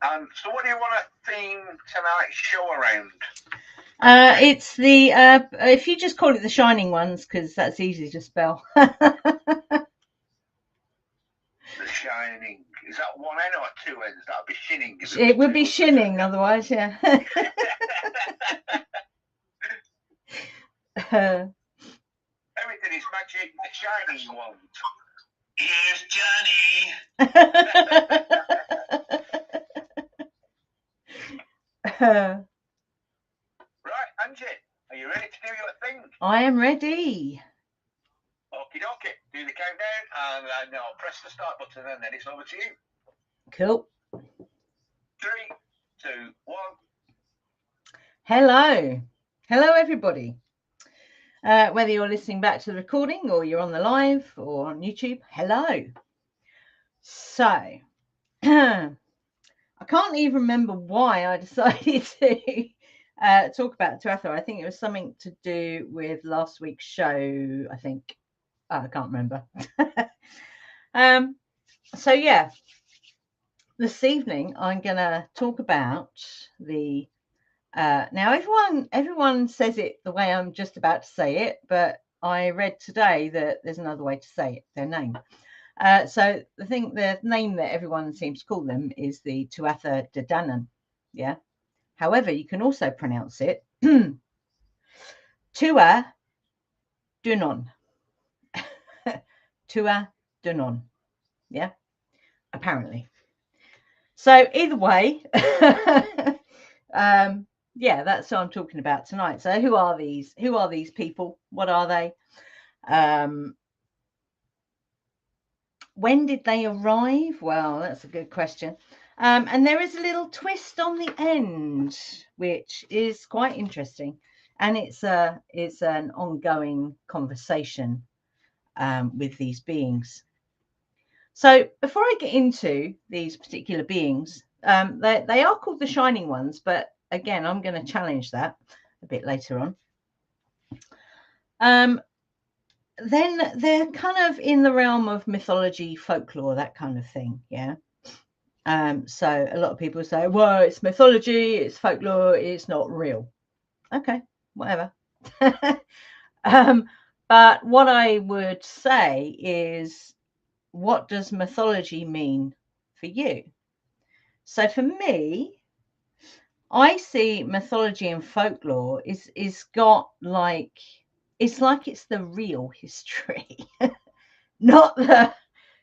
So what do you want to theme tonight's show around? It's the if you just call it the Shining Ones, because that's easy to spell. The Shining. Is that one N or two N's? That'd be Shinning. If It would two, be Shinning otherwise, yeah. Everything is magic. The Shining Ones. Here's Johnny. Right, Angie, are you ready to do your thing? I am ready. Okie dokie. Do the countdown and I'll press the start button and then it's over to you. Cool. 3, 2, 1. Hello. Hello, everybody. Whether you're listening back to the recording or you're on the live or on YouTube, hello. So, I can't even remember why I decided to talk about Tuatha. I think it was something to do with last week's show, I think. I can't remember. So, yeah, this evening I'm going to talk about the now everyone says it the way I'm just about to say it, but I read today that there's another way to say it, their name. So the name that everyone seems to call them is the Tuatha De Danann. Yeah. However, you can also pronounce it Tuatha De Danann. Tuatha De Danann. Yeah. Apparently. So either way, yeah, that's what I'm talking about tonight. So who are these? Who are these people? What are they? When did they arrive? Well, that's a good question. And there is a little twist on the end, which is quite interesting. And it's an ongoing conversation with these beings. So before I get into these particular beings, they are called the Shining Ones, but again, I'm going to challenge that a bit later on. Then they're kind of in the realm of mythology, folklore, that kind of thing. Yeah. So a lot of people say, well, it's mythology, it's folklore, it's not real. Okay, whatever. But what I would say is, what does mythology mean for you? So for me, I see mythology and folklore is got like it's the real history, not the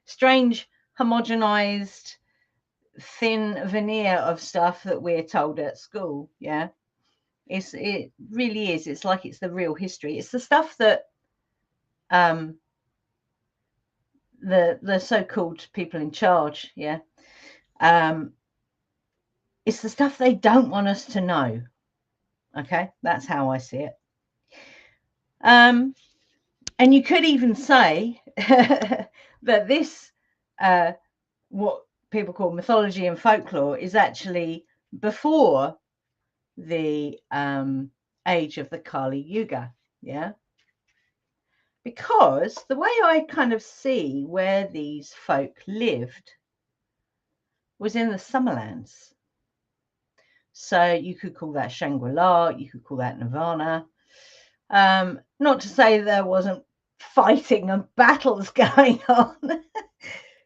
strange homogenized thin veneer of stuff that we're told at school. Yeah, it really is. It's like it's the real history. It's the stuff that the so-called people in charge, yeah, it's the stuff they don't want us to know. Okay, that's how I see it. And you could even say that this what people call mythology and folklore is actually before the age of the Kali Yuga. Yeah, because the way I kind of see where these folk lived was in the Summerlands. So you could call that Shangri-La, you could call that Nirvana. Not to say there wasn't fighting and battles going on.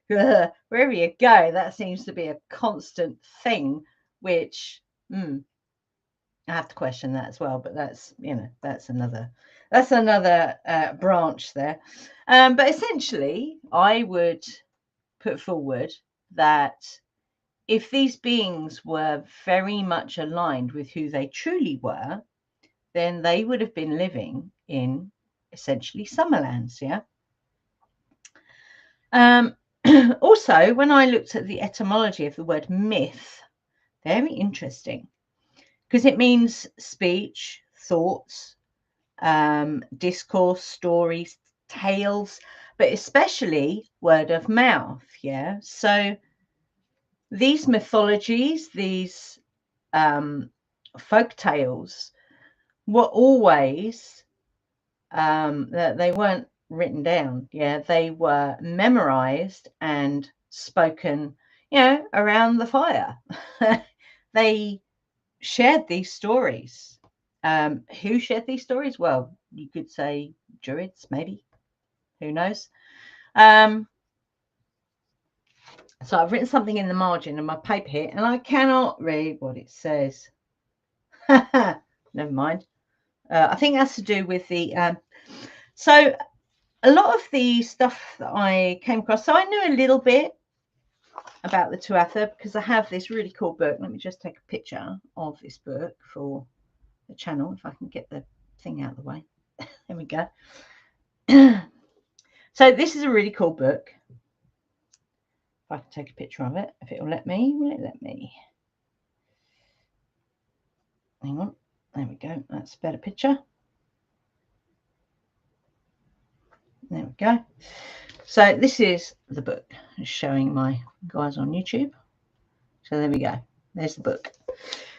Wherever you go, that seems to be a constant thing, which I have to question that as well. But that's another branch there. But essentially, I would put forward that if these beings were very much aligned with who they truly were, then they would have been living in essentially Summerlands, yeah. Also, when I looked at the etymology of the word myth, very interesting, because it means speech, thoughts, discourse, stories, tales, but especially word of mouth, yeah. So these mythologies, these folk tales were always they weren't written down. Yeah, they were memorized and spoken around the fire. They shared these stories. Who shared these stories? Well, you could say Druids, maybe. Who knows? So I've written something in the margin of my paper here, and I cannot read what it says. Never mind. I think it has to do with the... so a lot of the stuff that I came across, so I knew a little bit about the Tuatha because I have this really cool book. Let me just take a picture of this book for the channel, if I can get the thing out of the way. There we go. So this is a really cool book. If I can take a picture of it, if it will let me, will it let me? Hang on, there we go, that's a better picture. There we go. So this is the book. It's showing my guys on YouTube. So there we go, there's the book.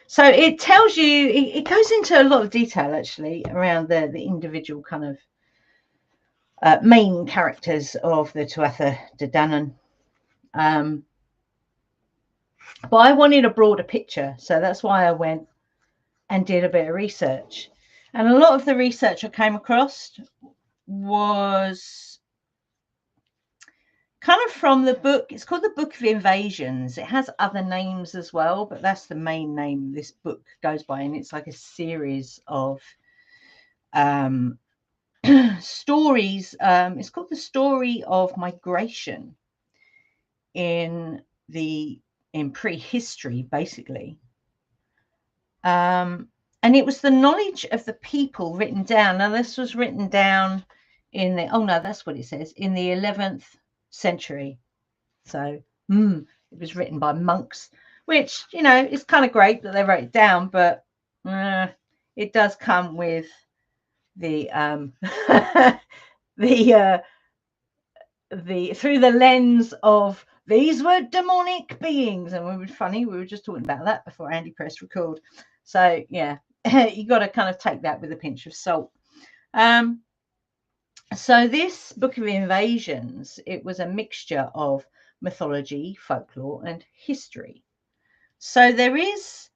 So it tells you, it goes into a lot of detail actually around the individual kind of main characters of the Tuatha De Danann. But I wanted a broader picture, so that's why I went and did a bit of research. And a lot of the research I came across was kind of from the book. It's called the Book of Invasions. It has other names as well, but that's the main name this book goes by, and it's like a series of stories. It's called The Story of Migration in prehistory, basically. And it was the knowledge of the people written down. Now, this was written down in the, oh no, that's what it says, in the 11th century. So it was written by monks, which, is kind of great that they wrote it down, but it does come with the through the lens of these were demonic beings. And we were just talking about that before Andy pressed record. So yeah, you got to kind of take that with a pinch of salt. So this Book of Invasions, it was a mixture of mythology, folklore, and history. So there is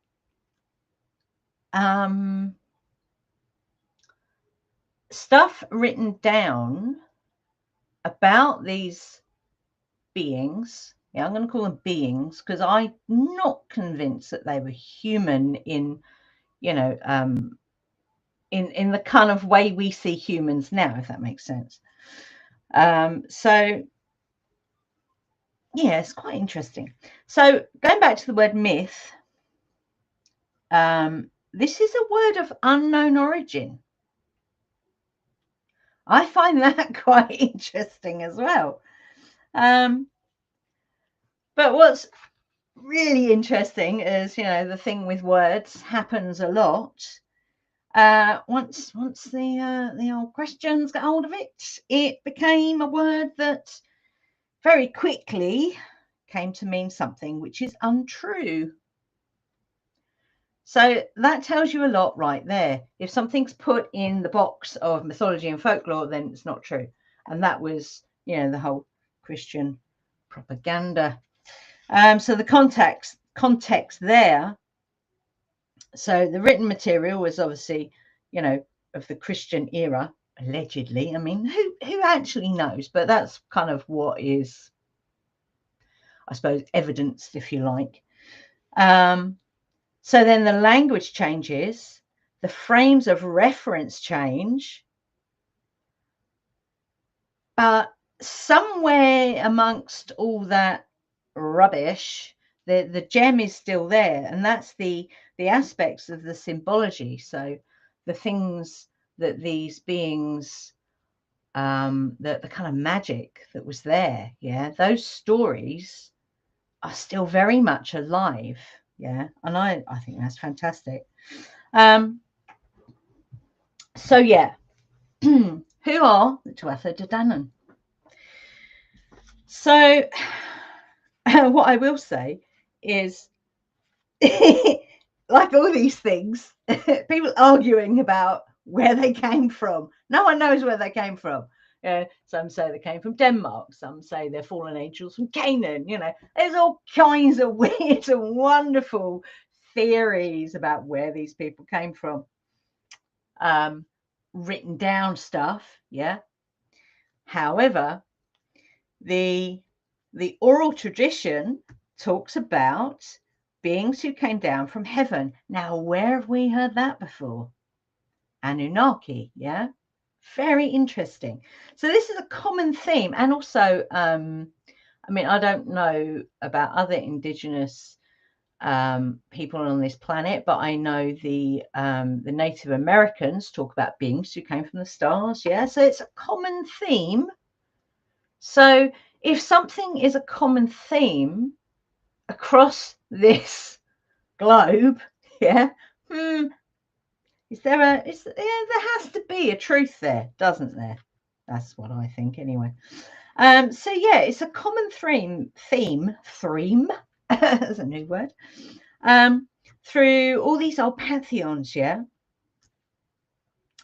stuff written down about these beings. Yeah, I'm going to call them beings because I'm not convinced that they were human in, in the kind of way we see humans now, if that makes sense. So yeah, it's quite interesting. So going back to the word myth, this is a word of unknown origin. I find that quite interesting as well. But what's really interesting is, the thing with words happens a lot. Once the old Christians got hold of it, it became a word that very quickly came to mean something which is untrue. So that tells you a lot right there. If something's put in the box of mythology and folklore, then it's not true. And that was, the whole Christian propaganda. So the context there. So the written material was obviously, of the Christian era, allegedly. I mean, who actually knows? But that's kind of what is, I suppose, evidenced, if you like. So then the language changes, the frames of reference change, but somewhere amongst all that rubbish, the gem is still there, and that's the aspects of the symbology. So the things that these beings, the kind of magic that was there, those stories are still very much alive. And I think that's fantastic. So yeah, who are the Tuatha De Danann? So what I will say is, like all these things, people arguing about where they came from. No one knows where they came from. Some say they came from Denmark. Some say they're fallen angels from Canaan. There's all kinds of weird and wonderful theories about where these people came from. Written down stuff, yeah. However, the oral tradition talks about beings who came down from heaven. Now, where have we heard that before? Anunnaki, yeah. Very interesting. So this is a common theme. And also, I mean, I don't know about other indigenous people on this planet, but I know the Native Americans talk about beings who came from the stars. Yeah, so it's a common theme. So if something is a common theme across this globe, yeah, there has to be a truth there, doesn't there? That's what I think anyway. So yeah, it's a common theme. That's a new word. Through all these old pantheons, yeah.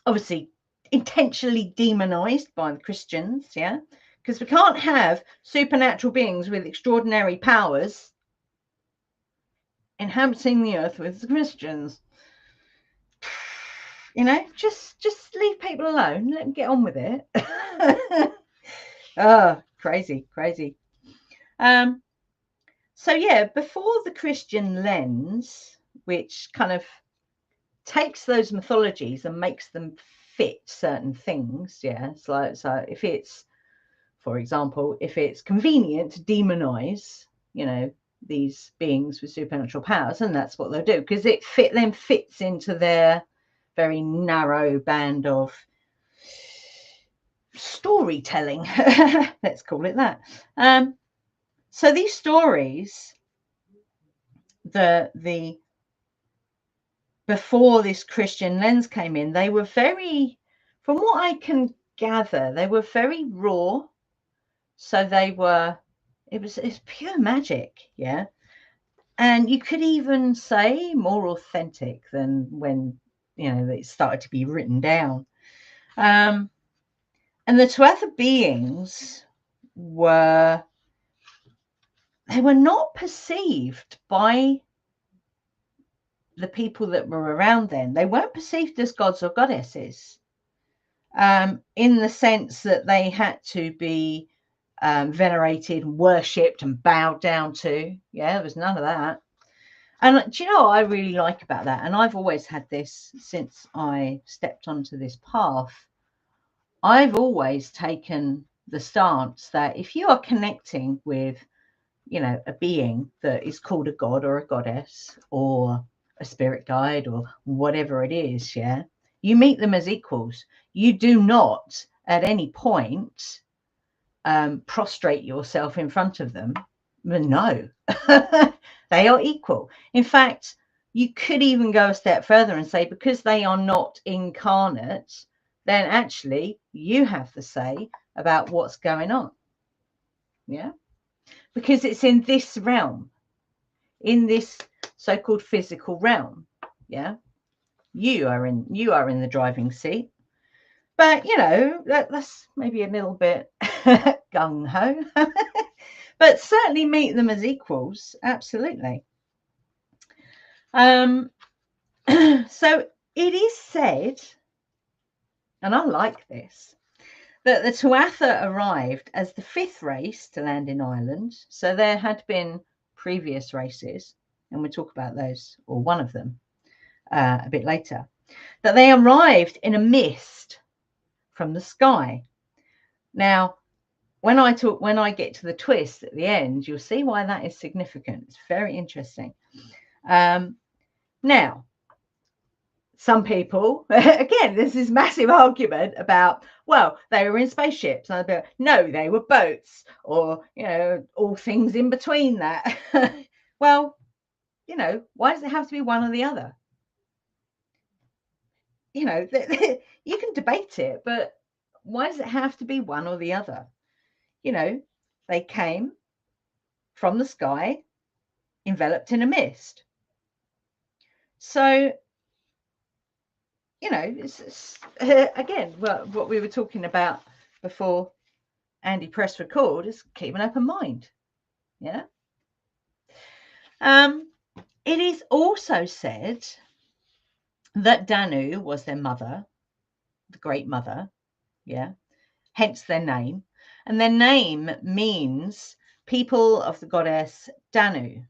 Obviously, intentionally demonized by the Christians, yeah, because we can't have supernatural beings with extraordinary powers inhabiting the earth with the Christians. Just leave people alone. Let them get on with it. Oh, crazy. So yeah, before the Christian lens, which kind of takes those mythologies and makes them fit certain things, yeah. So if it's, for example, if it's convenient to demonize, these beings with supernatural powers, and that's what they'll do, because it fits into their very narrow band of storytelling. Let's call it that. So these stories, the before this Christian lens came in, they were very, from what I can gather, they were very raw. So it's pure magic, yeah. And you could even say more authentic than when it started to be written down. And the Tuatha beings were not perceived by the people that were around then. They weren't perceived as gods or goddesses, in the sense that they had to be venerated, worshipped, and bowed down to. Yeah, there was none of that. And do you know what I really like about that? And I've always had this since I stepped onto this path. I've always taken the stance that if you are connecting with, a being that is called a god or a goddess or a spirit guide or whatever it is, yeah, you meet them as equals. You do not at any point prostrate yourself in front of them. No. They are equal. In fact, you could even go a step further and say, because they are not incarnate, then actually you have the say about what's going on. Yeah, because it's in this realm, in this so-called physical realm. Yeah, you are in the driving seat. But that's maybe a little bit gung-ho. But certainly meet them as equals. Absolutely. So it is said, and I like this, that the Tuatha arrived as the 5th race to land in Ireland. So there had been previous races, and we'll talk about those, or one of them, a bit later. That they arrived in a mist from the sky. Now, when I get to the twist at the end, you'll see why that is significant. It's very interesting. Now, some people, again, there's this massive argument about, well, they were in spaceships. And I'd be like, no, they were boats, or, all things in between that. Well, why does it have to be one or the other? You can debate it, but why does it have to be one or the other? They came from the sky, enveloped in a mist. So, it's again, what we were talking about before Andy pressed record is keep an open mind. Yeah. It is also said that Danu was their mother, the great mother. Yeah. Hence their name. And their name means people of the goddess Danu.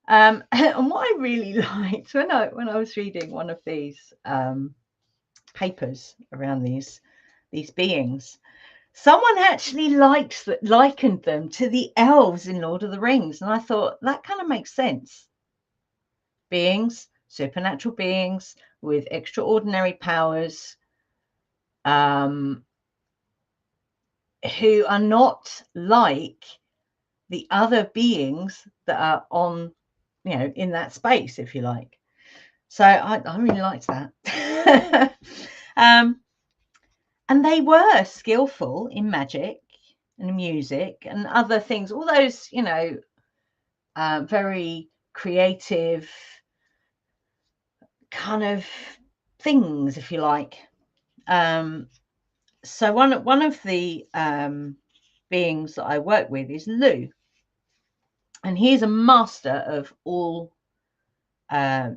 And what I really liked when I was reading one of these papers around these beings, someone actually likened them to the elves in Lord of the Rings, and I thought that kind of makes sense. Beings, supernatural beings with extraordinary powers, who are not like the other beings that are on, in that space, if you like. So I really liked that. And they were skillful in magic and music and other things, all those, very creative kind of things, if you like. So one of the beings that I work with is Lou, and he is a master of all, like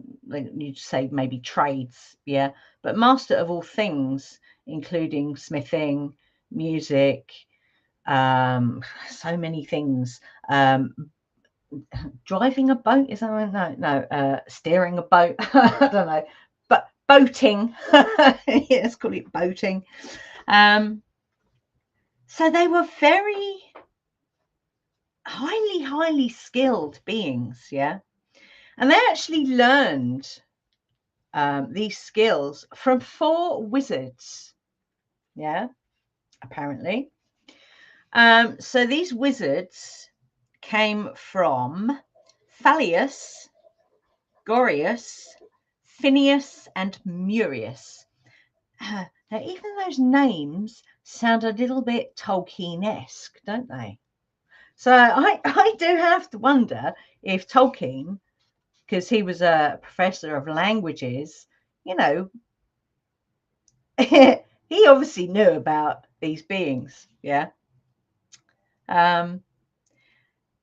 you'd say maybe trades, yeah, but master of all things, including smithing, music, so many things. Driving a boat, is that right? No, steering a boat. I don't know, but boating. Yeah, let's call it boating. So they were very highly skilled beings, yeah, and they actually learned these skills from 4 wizards, yeah, apparently. So these wizards came from Thalius, Gorius, Phineas, and Murius. Now, even those names sound a little bit Tolkien-esque, don't they? So I do have to wonder if Tolkien, because he was a professor of languages, he obviously knew about these beings, yeah.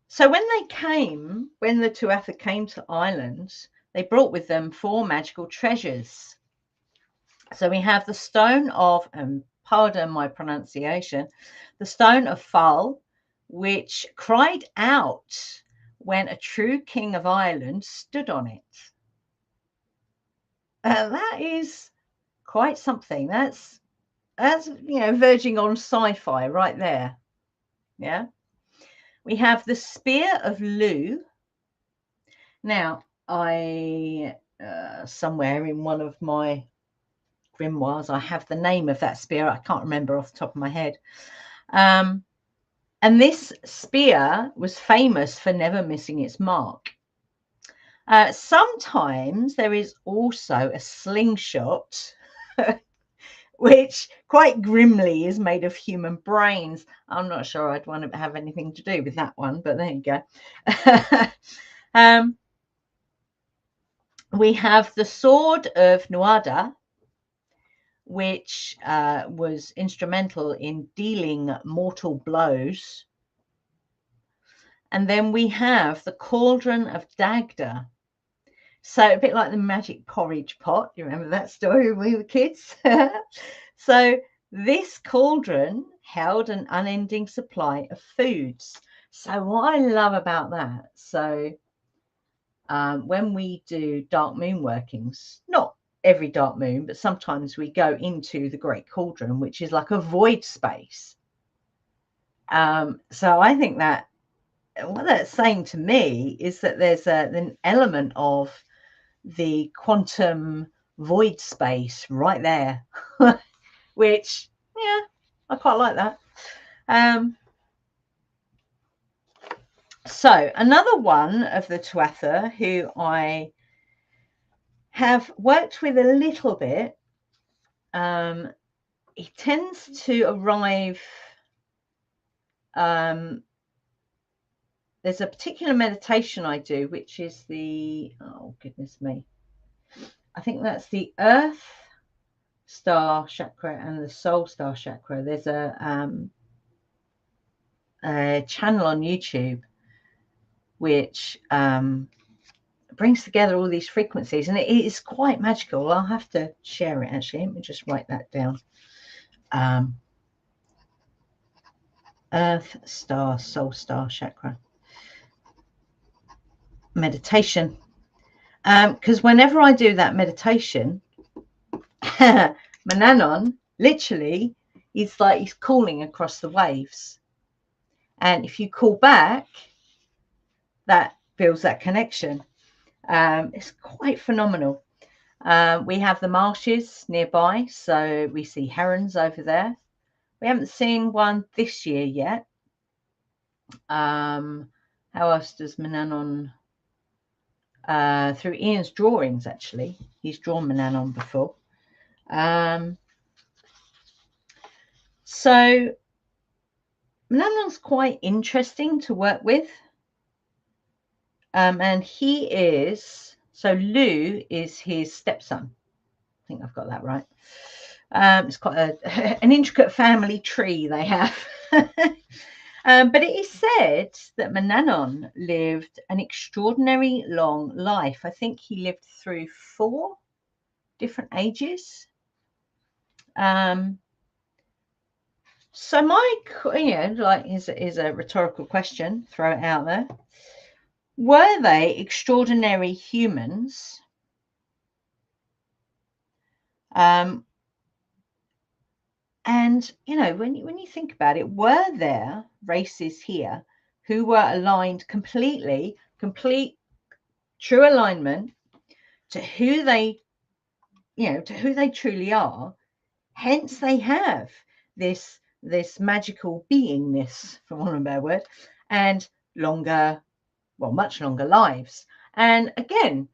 So when the Tuatha came to Ireland, they brought with them 4 magical treasures. So we have the stone of, pardon my pronunciation, the stone of Fal, which cried out when a true king of Ireland stood on it. That is quite something. That's verging on sci-fi right there. Yeah. We have the spear of Lugh. Now, I somewhere in one of my grimoires, I have the name of that spear. I can't remember off the top of my head. And this spear was famous for never missing its mark. Sometimes there is also a slingshot, which quite grimly is made of human brains. I'm not sure I'd want to have anything to do with that one, but there you go. We have the sword of Nuada, which was instrumental in dealing mortal blows. And then we have the cauldron of Dagda. So a bit like the magic porridge pot. You remember that story when we were kids? So this cauldron held an unending supply of foods. So what I love about that, so when we do dark moon workings, not every dark moon, but sometimes we go into the great cauldron, which is like a void space. So I think that what that's saying to me is that there's an element of the quantum void space right there, which, yeah, I quite like that. So another one of the Tuatha who I have worked with a little bit, he tends to arrive, there's a particular meditation I do, which is the, oh goodness me, I think that's the earth star chakra and the soul star chakra. There's a channel on YouTube which brings together all these frequencies, and it is quite magical. I'll have to share it actually. Let me just write that down. Earth star, soul star chakra meditation. Because whenever I do that meditation, Manannan literally is like he's calling across the waves, and if you call back, that builds that connection. It's quite phenomenal. We have the marshes nearby, so we see herons over there. We haven't seen one this year yet. How else does Manannan? Through Ian's drawings, actually, he's drawn Manannan before. So Manannan's quite interesting to work with. And he is, so Lou is his stepson. I think I've got that right. It's quite an intricate family tree they have. But it is said that Manannan lived an extraordinary long life. I think he lived through 4 different ages. So my, like is a rhetorical question, throw it out there. Were they extraordinary humans? And when you think about it, were there races here who were aligned complete true alignment to who they truly are? Hence they have this magical beingness, for want of a better word, and much longer lives. And again,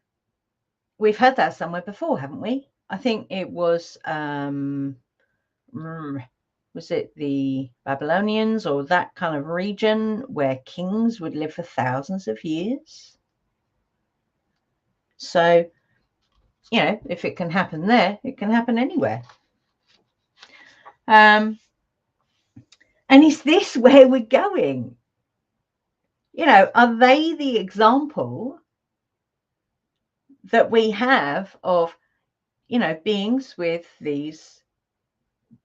we've heard that somewhere before, haven't we? I think it was it the Babylonians or that kind of region where kings would live for thousands of years? So, if it can happen there, it can happen anywhere. And is this where we're going? Are they the example that we have of, beings with these,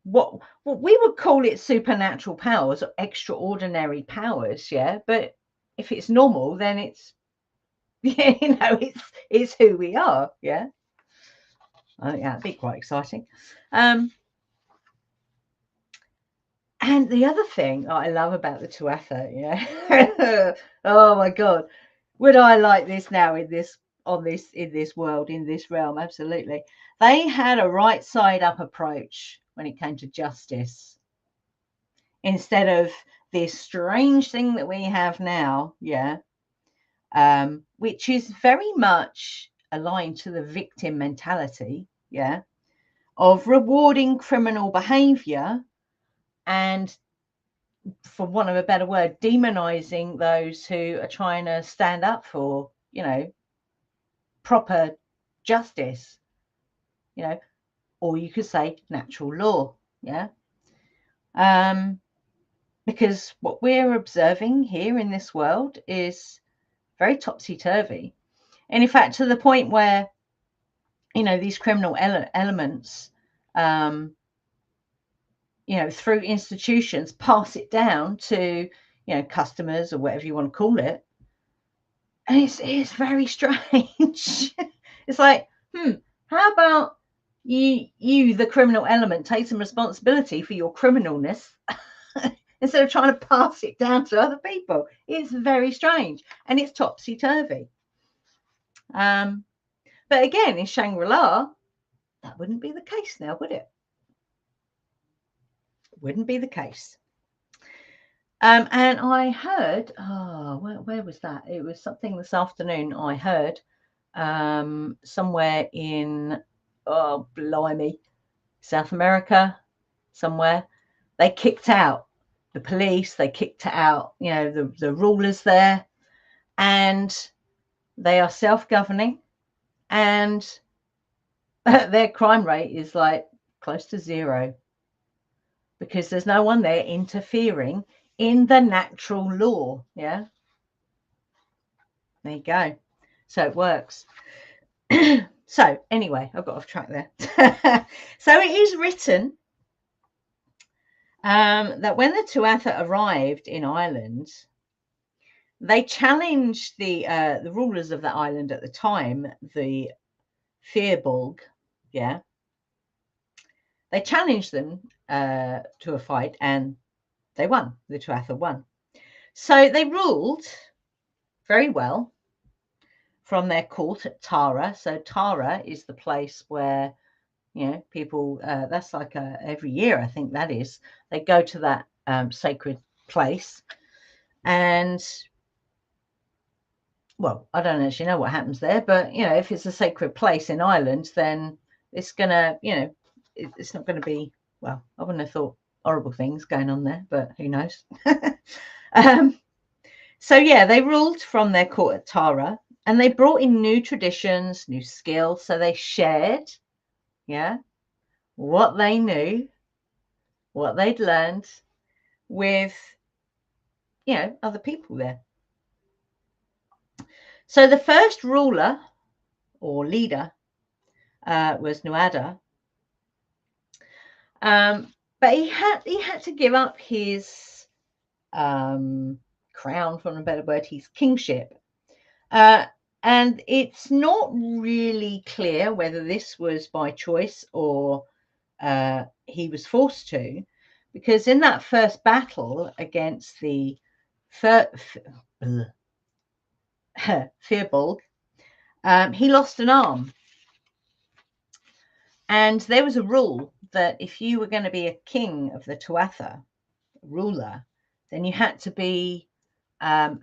what we would call it supernatural powers or extraordinary powers, yeah? But if it's normal, then it's, it's who we are, yeah? I think that'd be quite exciting. And the other thing I love about the Tuatha, yeah, oh my God, would I like this now in this world, in this realm? Absolutely. They had a right side up approach when it came to justice, instead of this strange thing that we have now, yeah, which is very much aligned to the victim mentality, yeah, of rewarding criminal behavior and, for want of a better word, demonizing those who are trying to stand up for, proper justice, or you could say natural law, yeah. Because what we're observing here in this world is very topsy-turvy, and in fact to the point where these criminal elements through institutions pass it down to customers or whatever you want to call it, and it's very strange. It's like, how about you the criminal element, take some responsibility for your criminalness instead of trying to pass it down to other people? It's very strange, and it's topsy-turvy. But again, in Shangri-La, that wouldn't be the case now, would it? Wouldn't be the case. And I heard, where was that? It was something this afternoon I heard somewhere in, blimey, South America, somewhere. They kicked out the police, they kicked out, the rulers there, and they are self-governing, and their crime rate is like close to zero, because there's no one there interfering in the natural law. Yeah, there you go. So it works. So anyway, I got off track there. So it is written that when the Tuatha arrived in Ireland, they challenged the rulers of the island at the time, the Firbolg. Yeah, they challenged them to a fight, and they won. The Tuatha won. So they ruled very well from their court at Tara. So Tara is the place where, you know, people, that's like every year, I think that is, they go to that sacred place. And, well, I don't actually know what happens there, but, you know, if it's a sacred place in Ireland, then it's going to, you know, it's not going to be, well, I wouldn't have thought horrible things going on there, but who knows? So, yeah, they ruled from their court at Tara, and they brought in new traditions, new skills. So they shared, yeah, what they knew, what they'd learned with, you know, other people there. So the first ruler or leader was Nuada. But he had to give up his crown, for a better word, his kingship. And it's not really clear whether this was by choice or he was forced to, because in that first battle against the Firbolg, he lost an arm. And there was a rule that if you were going to be a king of the Tuatha, ruler, then you had to be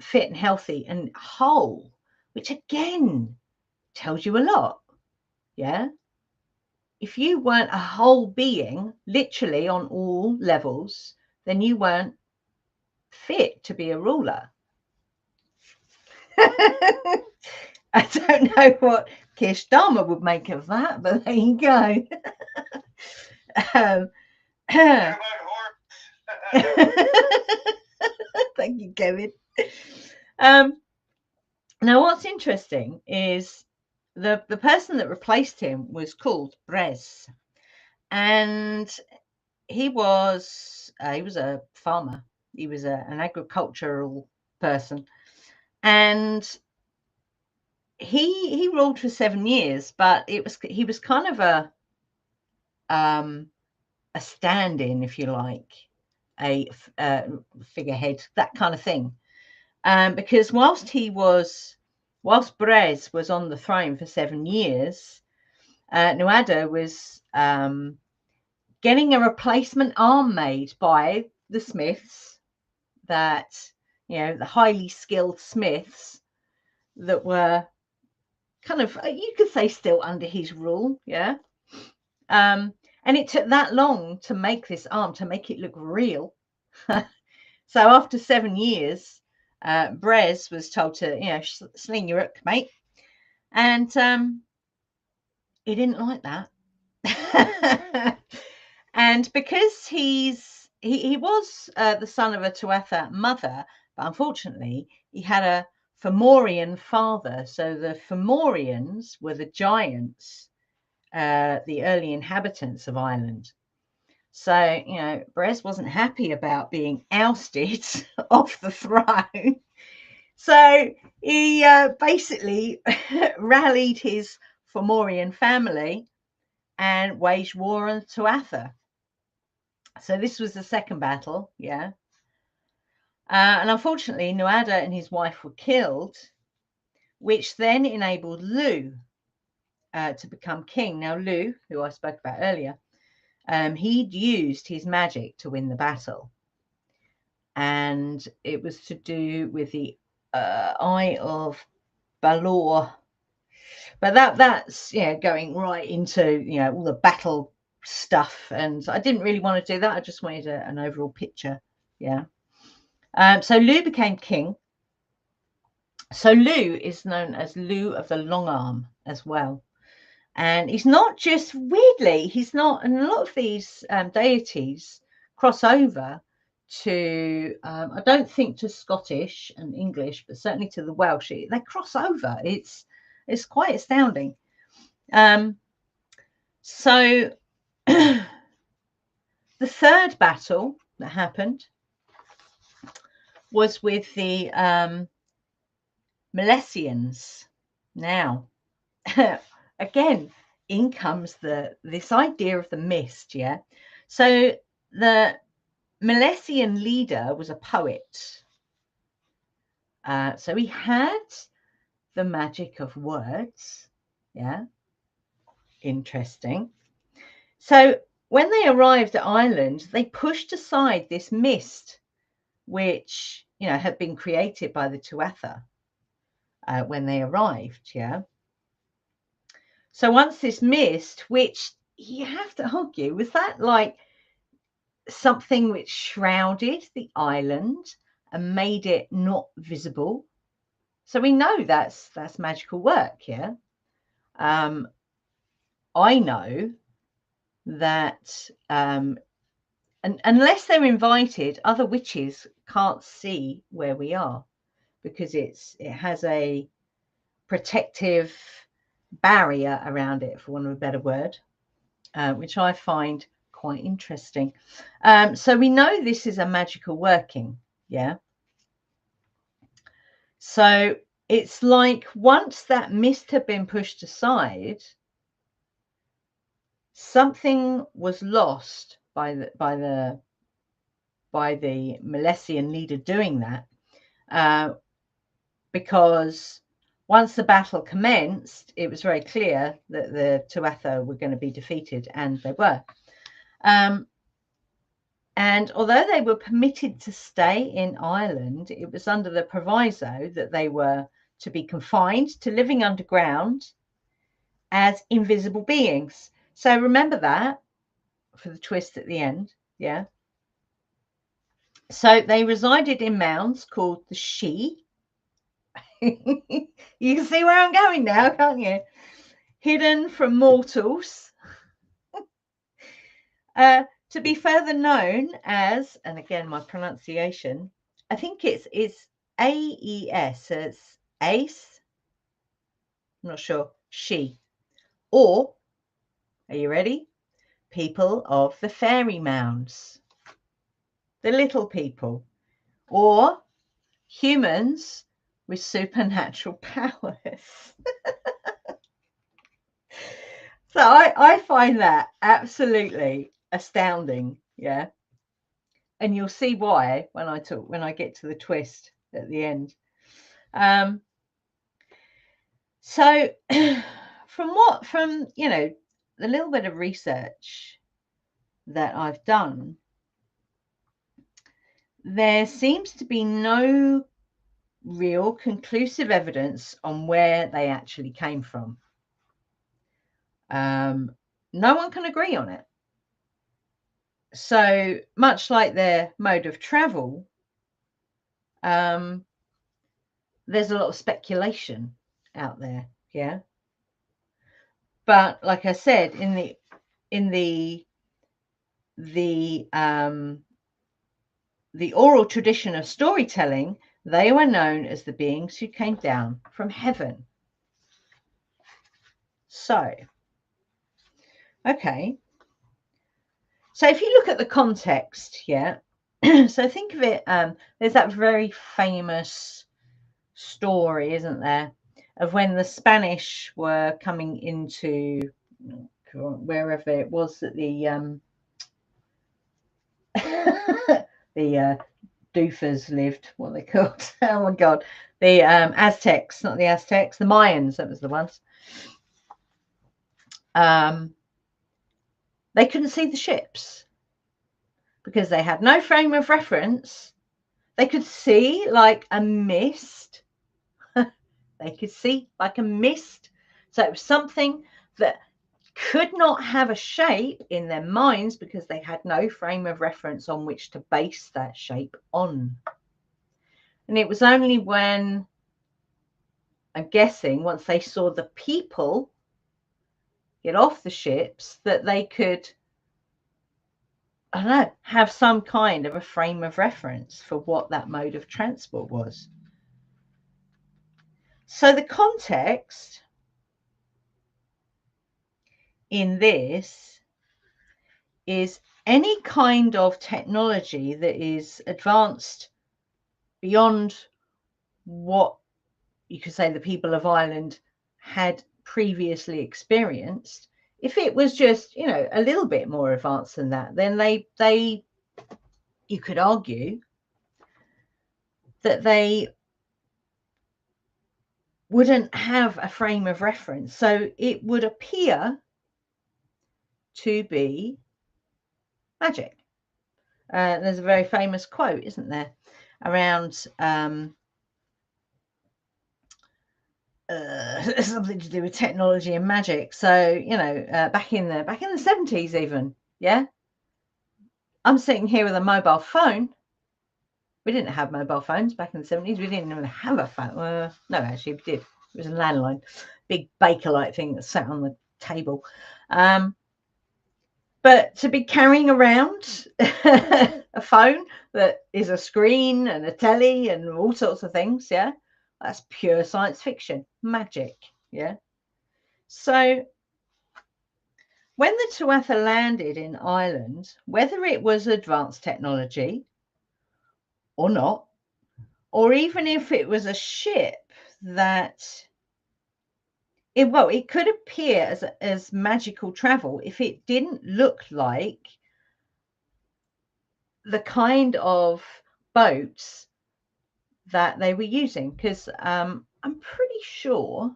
fit and healthy and whole, which again tells you a lot. Yeah. If you weren't a whole being, literally on all levels, then you weren't fit to be a ruler. I don't know what Kish Dharma would make of that, but there you go. Thank you, Kevin. Now, what's interesting is the person that replaced him was called Brez, and he was a farmer. He was an agricultural person, and he ruled for 7 years. But he was kind of a stand-in, if you like, a figurehead, that kind of thing. Because whilst Brez was on the throne for 7 years, Nuada was getting a replacement arm made by the smiths, that, you know, the highly skilled smiths that were kind of, you could say, still under his rule. Yeah. And it took that long to make this arm, to make it look real. So after 7 years, Brez was told to, you know, sling your hook, mate. And he didn't like that. And because he was the son of a Tuatha mother, but unfortunately he had a Fomorian father. So the Fomorians were the giants, the early inhabitants of Ireland. So, you know, Brez wasn't happy about being ousted off the throne. So he basically rallied his Fomorian family and waged war on Tuatha. So this was the second battle, yeah. And unfortunately, Nuada and his wife were killed, which then enabled Lu to become king. Now, Lu, who I spoke about earlier, he'd used his magic to win the battle. And it was to do with the Eye of Balor. But that's, yeah, going right into, you know, all the battle stuff. And I didn't really want to do that. I just wanted an overall picture. Yeah. So Lu became king. So Lu is known as Lu of the Long Arm as well. And he's not just, weirdly, he's not, and a lot of these deities cross over to, I don't think to Scottish and English, but certainly to the Welsh. They cross over. It's quite astounding. So the third battle that happened was with the Milesians. Now, again, in comes this idea of the mist, yeah? So the Milesian leader was a poet. So he had the magic of words, yeah? Interesting. So when they arrived at Ireland, they pushed aside this mist, which, you know, had been created by the Tuatha when they arrived, yeah? So once this mist, which you have to argue, was that like something which shrouded the island and made it not visible? So we know that's magical work, yeah? I know that and unless they're invited, other witches can't see where we are because it has a protective barrier around it, for want of a better word, which I find quite interesting. So we know this is a magical working, yeah? So it's like once that mist had been pushed aside, something was lost by the Milesian leader doing that, because once the battle commenced, it was very clear that the Tuatha were going to be defeated, and they were. And although they were permitted to stay in Ireland, it was under the proviso that they were to be confined to living underground as invisible beings. So remember that for the twist at the end, yeah? So they resided in mounds called the She. You can see where I'm going now, can't you? Hidden from mortals. To be further known as, and again my pronunciation, I think it's AES, so it's Ace, I'm not sure, She, or, are you ready? People of the fairy mounds, the little people, or humans with supernatural powers. So I find that absolutely astounding, yeah. And you'll see why when I get to the twist at the end. So from you know, the little bit of research that I've done, there seems to be no real conclusive evidence on where they actually came from. No one can agree on it. So much like their mode of travel, there's a lot of speculation out there, yeah. But like I said, in the oral tradition of storytelling, they were known as the beings who came down from heaven. So, okay. So if you look at the context, yeah. So think of it, there's that very famous story, isn't there, of when the Spanish were coming into wherever it was that the the doofers lived, what are they called? Oh my god, the Aztecs, not the Aztecs, the Mayans, that was the ones. They couldn't see the ships because they had no frame of reference. They could see like a mist. They could see like a mist. So it was something that could not have a shape in their minds because they had no frame of reference on which to base that shape on. And it was only when, I'm guessing, once they saw the people get off the ships, that they could, I don't know, have some kind of a frame of reference for what that mode of transport was. So the context in this is any kind of technology that is advanced beyond what you could say the people of Ireland had previously experienced. If it was just, you know, a little bit more advanced than that, then they you could argue that they wouldn't have a frame of reference. So it would appear to be magic. There's a very famous quote, isn't there, around something to do with technology and magic. So, you know, back in the 70s even, yeah. I'm sitting here with a mobile phone. We didn't have mobile phones back in the 70s. We didn't even have a phone. No, actually, we did. It was a landline, big Bakelite thing that sat on the table. But to be carrying around a phone that is a screen and a telly and all sorts of things, yeah, that's pure science fiction, magic, yeah. So when the Tuatha landed in Ireland, whether it was advanced technology or not, or even if it was a ship that it could appear as magical travel if it didn't look like the kind of boats that they were using, because I'm pretty sure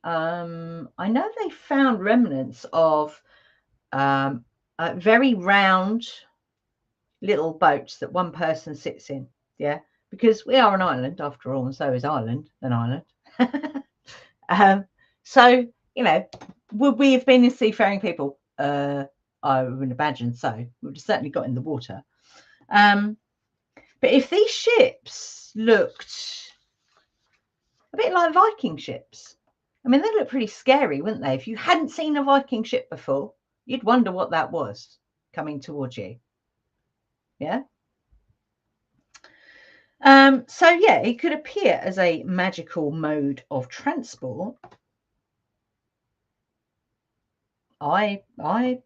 I know they found remnants of very round little boats that one person sits in, yeah, because we are an island after all, and so is Ireland an island. So, you know, would we have been seafaring people? I would imagine so. We'd have certainly got in the water. But if these ships looked a bit like Viking ships, I mean, they look pretty scary, wouldn't they? If you hadn't seen a Viking ship before, you'd wonder what that was coming towards you. Yeah. So yeah, it could appear as a magical mode of transport. I get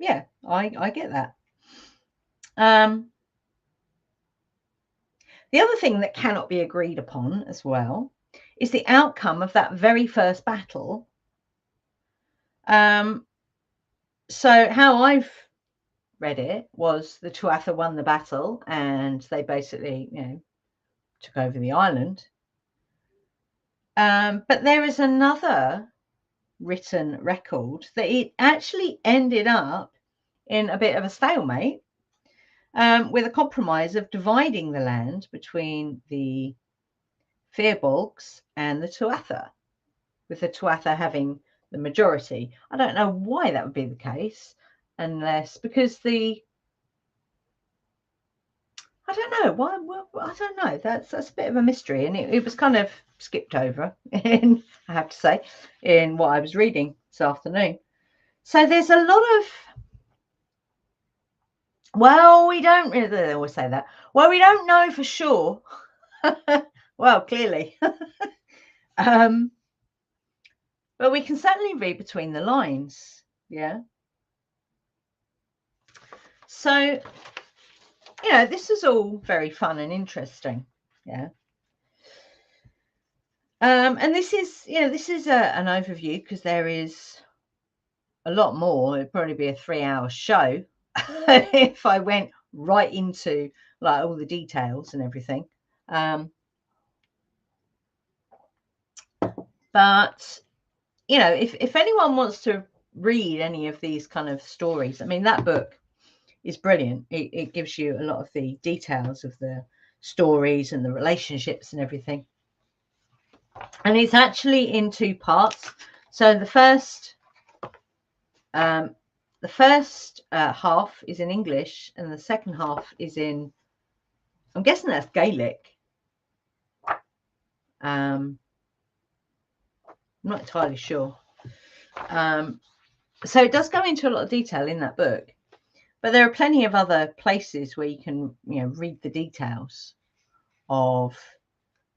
that. The other thing that cannot be agreed upon as well is the outcome of that very first battle. So how I've read it was the Tuatha won the battle and they basically, you know, took over the island. But there is another written record that it actually ended up in a bit of a stalemate, with a compromise of dividing the land between the Firbolgs and the Tuatha, with the Tuatha having the majority. I don't know why that would be the case, unless because I don't know why. Well, I don't know. That's a bit of a mystery, and it was kind of skipped over, in, I have to say, in what I was reading this afternoon. So there's a lot of, well, we don't really, they always say that. Well, we don't know for sure. Well, clearly. But we can certainly read between the lines. Yeah. So, you know, this is all very fun and interesting. Yeah. And this is, you know, this is an overview, because there is a lot more. It'd probably be a 3-hour show if I went right into like all the details and everything. But you know, if anyone wants to read any of these kind of stories, I mean, that book is brilliant. It gives you a lot of the details of the stories and the relationships and everything. And it's actually in 2 parts. So the first half is in English, and the second half is in, I'm guessing that's Gaelic. I'm not entirely sure. So it does go into a lot of detail in that book, but there are plenty of other places where you can, read the details of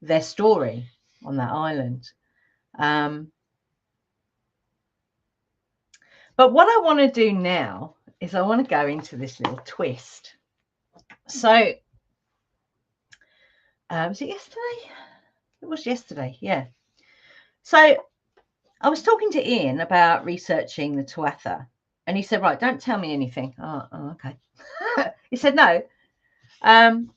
their story on that island. But what I want to do now is I want to go into this little twist. So, was it yesterday? It was yesterday, yeah. So I was talking to Ian about researching the Tuatha, and he said, right, don't tell me anything. Oh okay. He said, no. And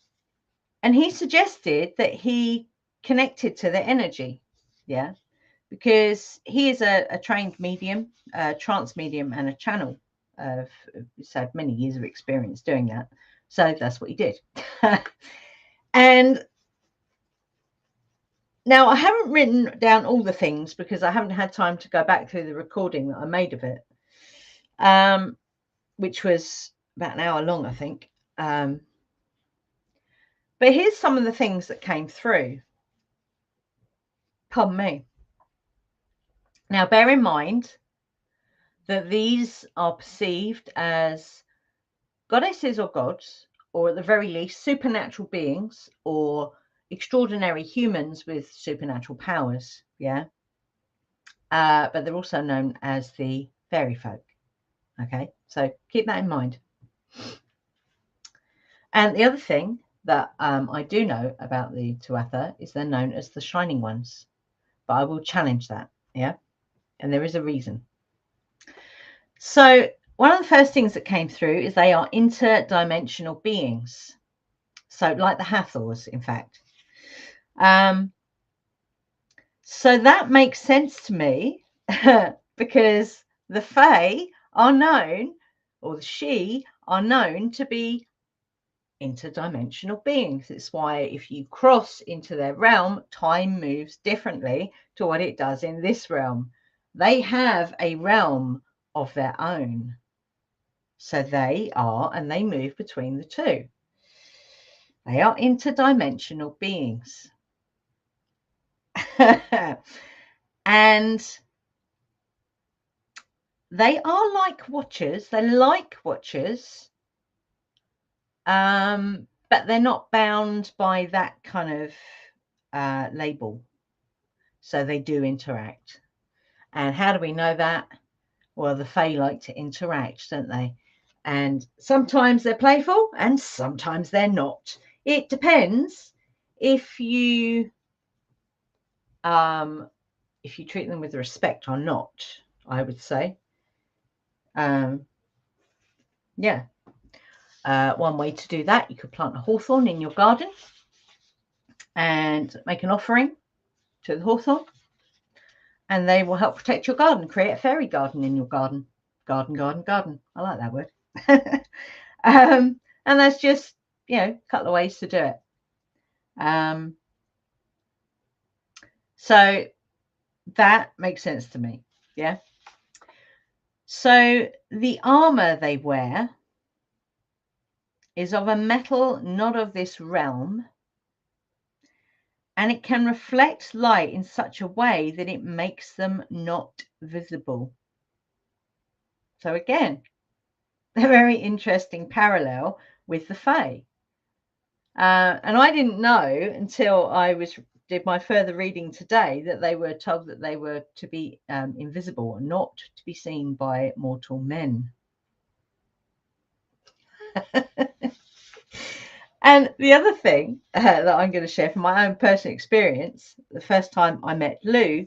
he suggested that he connected to the energy, yeah, because he is a trained medium, a trance medium, and a channel. He's had many years of experience doing that. So that's what he did. And now I haven't written down all the things because I haven't had time to go back through the recording that I made of it, which was about an hour long, I think. But here's some of the things that came through. Pardon me. Now, bear in mind that these are perceived as goddesses or gods, or at the very least, supernatural beings or extraordinary humans with supernatural powers. Yeah. But they're also known as the fairy folk. Okay. So keep that in mind. And the other thing that I do know about the Tuatha is they're known as the Shining Ones. But I will challenge that. Yeah. And there is a reason. So one of the first things that came through is they are interdimensional beings. So like the Hathors, in fact. So that makes sense to me because the Fae are known, or the She are known to be interdimensional beings. It's why if you cross into their realm, time moves differently to what it does in this realm. They have a realm of their own. So they are, and they move between the two. They are interdimensional beings. And they are like watchers. They're like watchers. But they're not bound by that kind of label. So they do interact. And how do we know that? Well, the Fae like to interact, don't they? And sometimes they're playful and sometimes they're not. It depends if you treat them with respect or not, I would say. Yeah. One way to do that, you could plant a hawthorn in your garden and make an offering to the hawthorn, and they will help protect your garden. Create a fairy garden in your garden. Garden. I like that word. And that's just, a couple of ways to do it. So that makes sense to me. Yeah. So the armor they wear is of a metal not of this realm, and it can reflect light in such a way that it makes them not visible. So again, a very interesting parallel with the Fae. And I didn't know until I did my further reading today that they were told that they were to be invisible and not to be seen by mortal men. And the other thing that I'm going to share from my own personal experience, the first time I met Lou,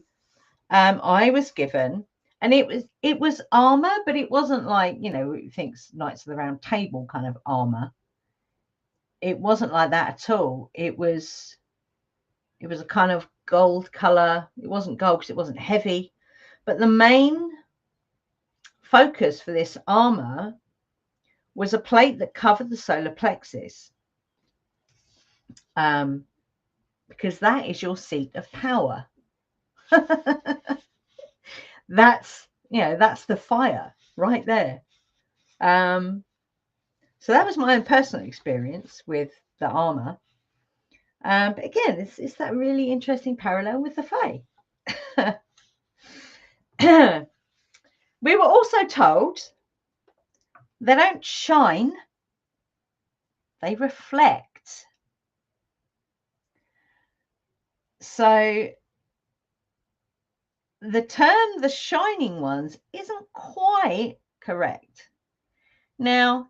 I was given, and it was armor, but it wasn't like, you think Knights of the Round Table kind of armor. It wasn't like that at all. It was a kind of gold color. It wasn't gold because it wasn't heavy, but the main focus for this armor was a plate that covered the solar plexus, because that is your seat of power. That's the fire right there. So that was my own personal experience with the armor. But again, it's that really interesting parallel with the Fae. We were also told they don't shine, they reflect. So the term the shining ones isn't quite correct. Now,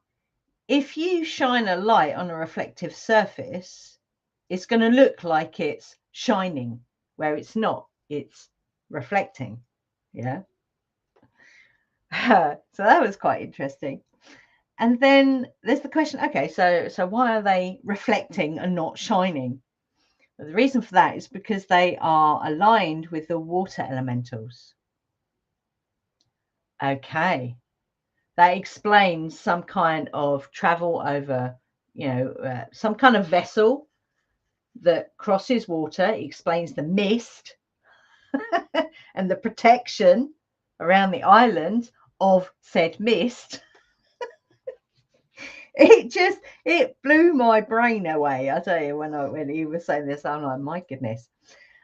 if you shine a light on a reflective surface, it's going to look like it's shining, where it's not, it's reflecting. Yeah. So that was quite interesting. And then there's the question, okay, so why are they reflecting and not shining? Well, the reason for that is because they are aligned with the water elementals. Okay. That explains some kind of travel over, some kind of vessel that crosses water. It explains the mist and the protection around the island of said mist. It blew my brain away. I tell you, when he was saying this, I'm like, my goodness.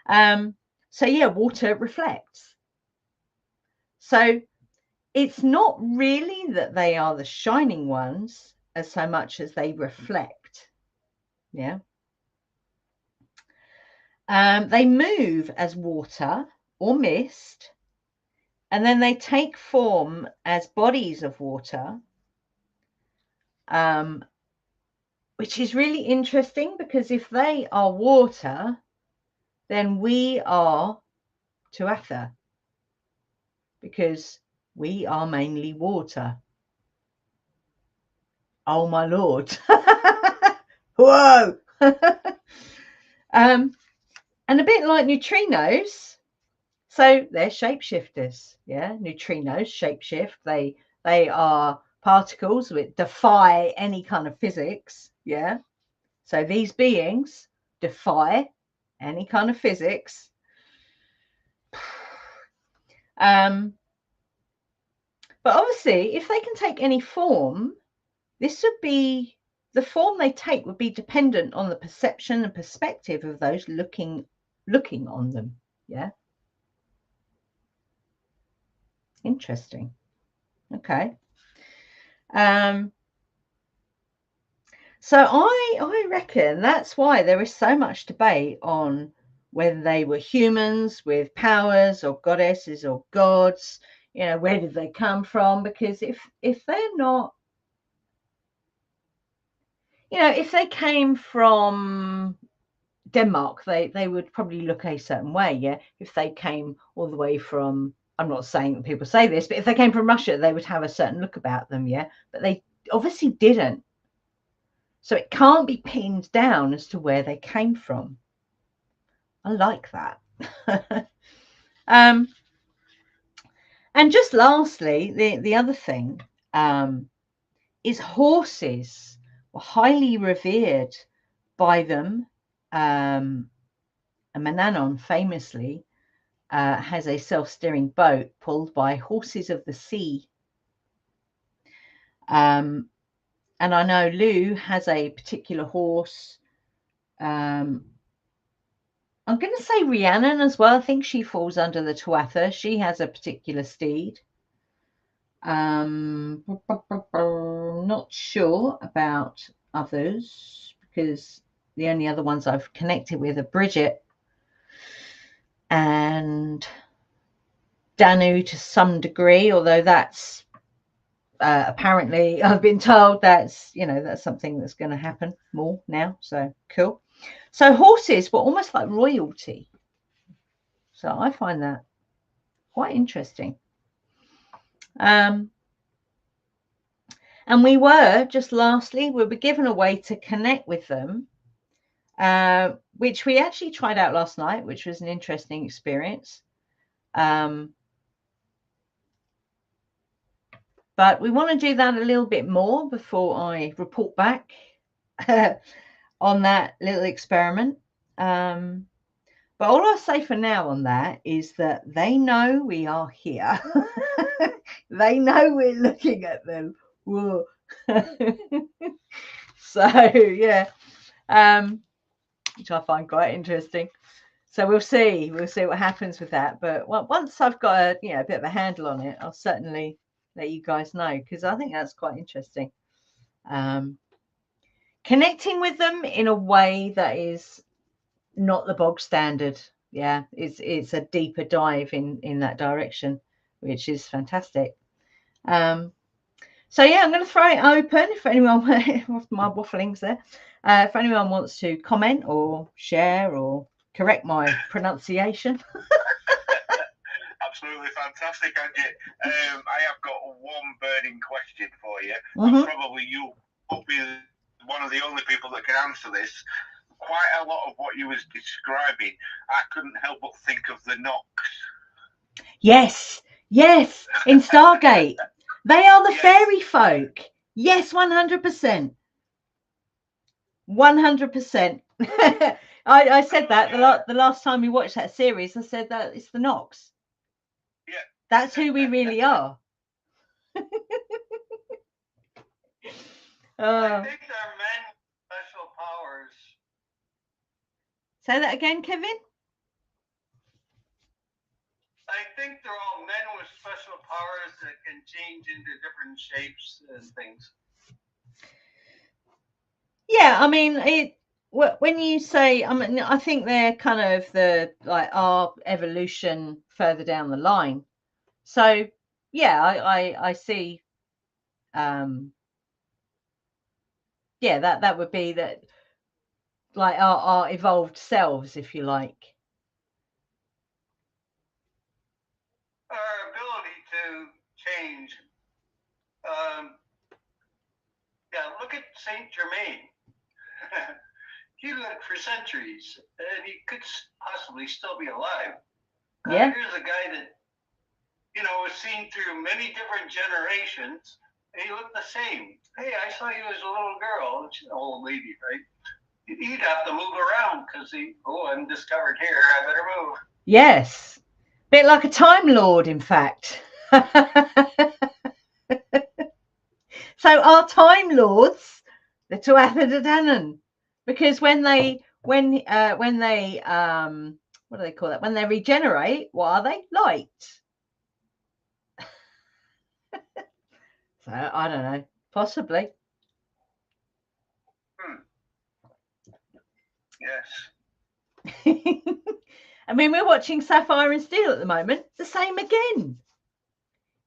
So yeah, water reflects. So it's not really that they are the shining ones as so much as they reflect. Yeah. They move as water or mist, and then they take form as bodies of water, which is really interesting because if they are water, then we are Tuatha, because we are mainly water. Oh my Lord. Whoa. And a bit like neutrinos, so they're shapeshifters. Yeah, neutrinos shapeshift. They are particles that defy any kind of physics. Yeah, so these beings defy any kind of physics. But obviously, if they can take any form, this would be the form they take would be dependent on the perception and perspective of those looking on them. Yeah. Interesting. Okay. So I reckon that's why there is so much debate on whether they were humans with powers or goddesses or gods. Where did they come from? Because if they're not, if they came from Denmark, they would probably look a certain way. Yeah. If they came all the way from, I'm not saying that people say this, but if they came from Russia, they would have a certain look about them. Yeah. But they obviously didn't. So it can't be pinned down as to where they came from. I like that. And just lastly, the other thing is horses were highly revered by them. Manannán famously has a self-steering boat pulled by horses of the sea. And I know Lou has a particular horse. I'm going to say Rhiannon as well. I think she falls under the Tuatha. She has a particular steed. Not sure about others because the only other ones I've connected with are Bridget and Danu to some degree, although that's apparently I've been told that's something that's going to happen more now. So cool. So horses were almost like royalty. So I find that quite interesting. And we were given a way to connect with them, which we actually tried out last night, which was an interesting experience. But we want to do that a little bit more before I report back on that little experiment. But all I'll say for now on that is that they know we are here. They know we're looking at them. Whoa. So yeah, which I find quite interesting. So we'll see what happens with that. But once I've got a bit of a handle on it, I'll certainly let you guys know, because I think that's quite interesting. Connecting with them in a way that is not the bog standard. Yeah, it's a deeper dive in that direction, which is fantastic. So yeah, I'm going to throw it open if anyone, my wafflings there, if anyone wants to comment or share or correct my pronunciation. Absolutely fantastic, Angie. I have got one burning question for you. Mm-hmm. And probably you will be one of the only people that can answer this. Quite a lot of what you was describing, I couldn't help but think of the Knocks. Yes, in Stargate. They are the fairy folk. Yes, 100%. 100%. I said that the last time we watched that series. I said that it's the Knocks. Yeah. That's who we really are. I think they're men with special powers. Say that again, Kevin? I think they're all men with special powers that can change into different shapes and things. Yeah, I mean, when you say, I mean, I think they're kind of our evolution further down the line. So yeah, I see. Yeah, that would be that, like our evolved selves, if you like. Our ability to change. Yeah, look at Saint Germain. He lived for centuries, and he could possibly still be alive. Yeah. Here's a guy that, was seen through many different generations, and he looked the same. Hey, I saw you as a little girl. She's an old lady, right? He'd have to move around because I'm discovered here. I better move. Yes. Bit like a Time Lord, in fact. So our Time Lords, the Tuatha De Danann, because when they what do they call that? When they regenerate, what are they? Light. So I don't know. Possibly. Yes. I mean, we're watching Sapphire and Steel at the moment. The same again.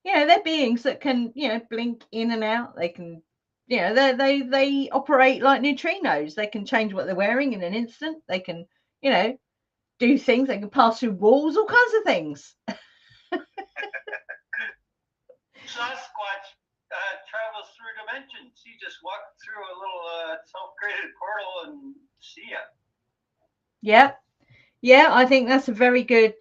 They're beings that can, blink in and out. They can, they operate like neutrinos. They can change what they're wearing in an instant. They can, do things. They can pass through walls, all kinds of things. Sasquatch travels through dimensions. He just walked through a little self-created portal and see ya. Yeah, I think that's a very good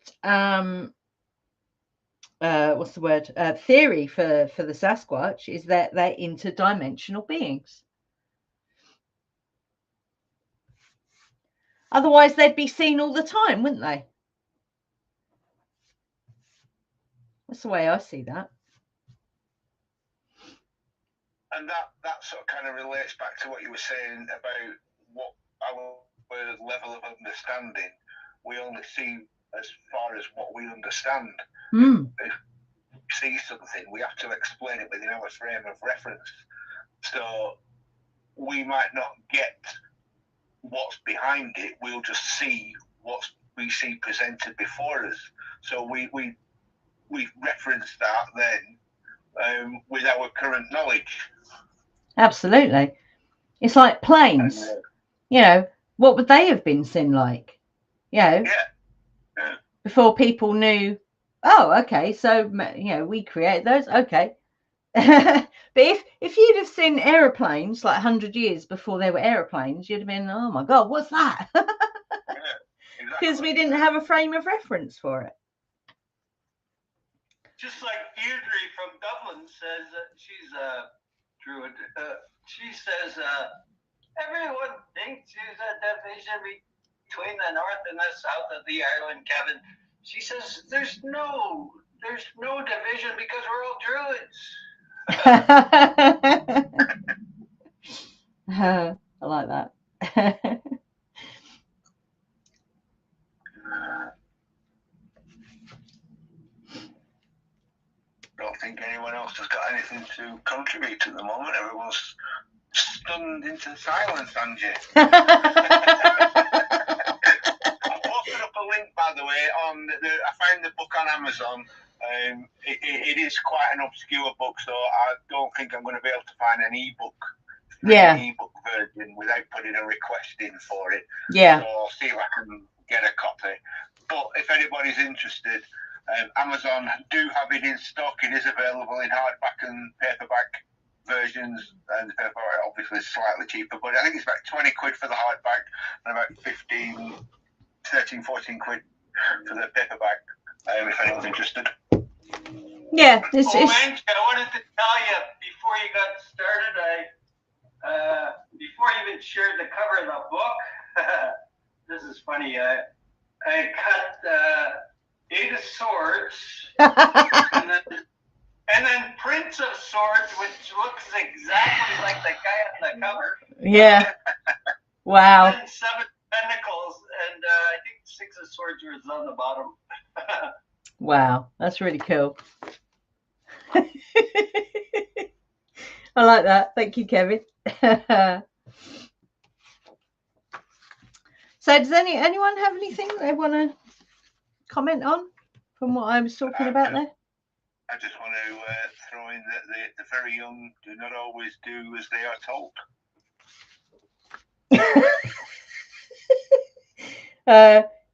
what's the word? Theory for the Sasquatch, is that they're interdimensional beings. Otherwise, they'd be seen all the time, wouldn't they? That's the way I see that. And that sort of kind of relates back to what you were saying about what our level of understanding. We only see as far as what we understand. Mm. If we see something, we have to explain it within our frame of reference. So we might not get what's behind it. We'll just see what we see presented before us. So we reference that then with our current knowledge. Absolutely. It's like planes. What would they have been seen like? Yeah. Before people knew, oh, okay, so, we create those, okay. But if you'd have seen aeroplanes like 100 years before there were aeroplanes, you'd have been, oh my God, what's that? Because we didn't have a frame of reference for it. Just like Deirdre from Dublin says, she's a druid. She says, everyone thinks there's a division between the north and the south of the island, Kevin. She says there's no division because we're all druids. I like that. think anyone else has got anything to contribute at the moment. Everyone's stunned into silence, Angie. I posted up a link, by the way, I found the book on Amazon. It is quite an obscure book, so I don't think I'm going to be able to find an ebook version without putting a request in for it. Yeah. So I'll see if I can get a copy. But if anybody's interested, Amazon do have it in stock. It is available in hardback and paperback versions, and the paperback obviously is slightly cheaper, but I think it's about 20 quid for the hardback and about 13, 14 quid for the paperback, if anyone's interested. Yeah, Angie, I wanted to tell you before you got started, before you even shared the cover of the book, this is funny, I cut 8 of Swords and then Prince of Swords, which looks exactly like the guy on the cover. Yeah. Wow. And then 7 Pentacles, and I think 6 of Swords was on the bottom. Wow, that's really cool. I like that. Thank you, Kevin. So does anyone have anything they want to comment on from what I was talking about there? I just want to throw in that the very young do not always do as they are told.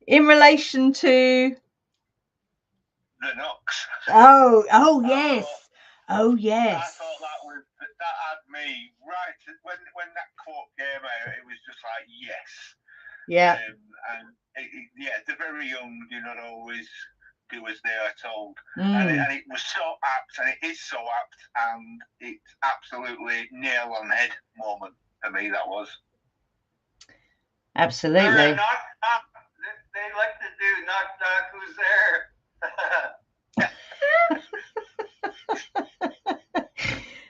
In relation to the Knox. Oh yes. Oh yes. I thought that had me right when that quote came out. It was just like yes. Yeah. And the very young do not always do as they are told, Mm. and it was so apt, and it is so apt, and it's absolutely nail on the head moment for me. That was absolutely. They like to do knock knock. Who's there?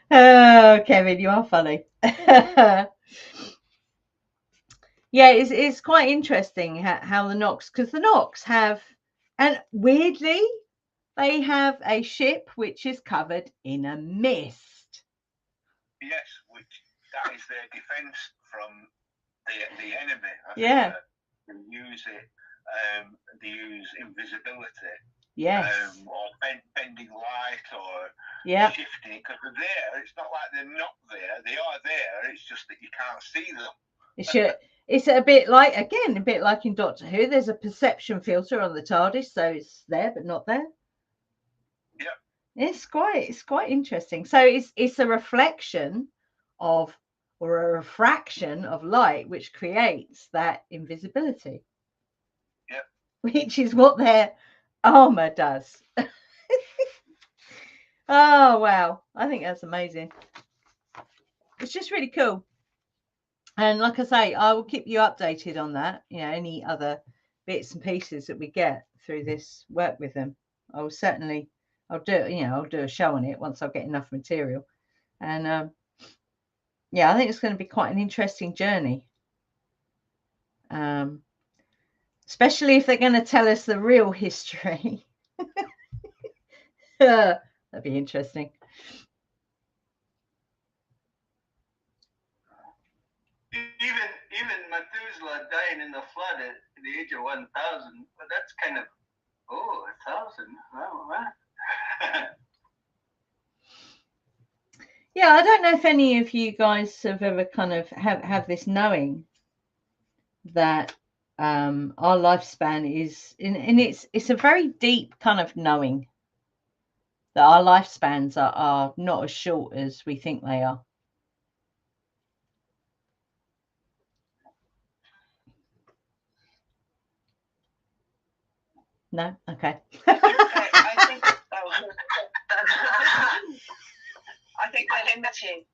Oh, Kevin, you are funny. Yeah, it's quite interesting how the Knox, because the Knox have, and weirdly, they have a ship which is covered in a mist. Yes, which that is their defense from the enemy. Yeah. They use it. They use invisibility. Yes. Or bending light, or shifting it, because they're there. It's not like they're not there. They are there. It's just that you can't see them. It's a bit like in Doctor Who. There's a perception filter on the TARDIS, so it's there but not there. Yeah. It's quite interesting. So it's a reflection of, or a refraction of light, which creates that invisibility. Yeah. Which is what their armor does. Oh wow, I think that's amazing. It's just really cool. And like I say, I will keep you updated on that. You know, any other bits and pieces that we get through this work with them. I'll do a show on it once I get enough material. And I think it's going to be quite an interesting journey. Especially if they're going to tell us the real history. That'd be interesting. Even Methuselah dying in the flood at the age of 1,000, but that's kind of 1,000. Wow. Yeah, I don't know if any of you guys have ever kind of have this knowing that our lifespan is and it's a very deep kind of knowing that our lifespans are not as short as we think they are. No? Okay. I think they're limited.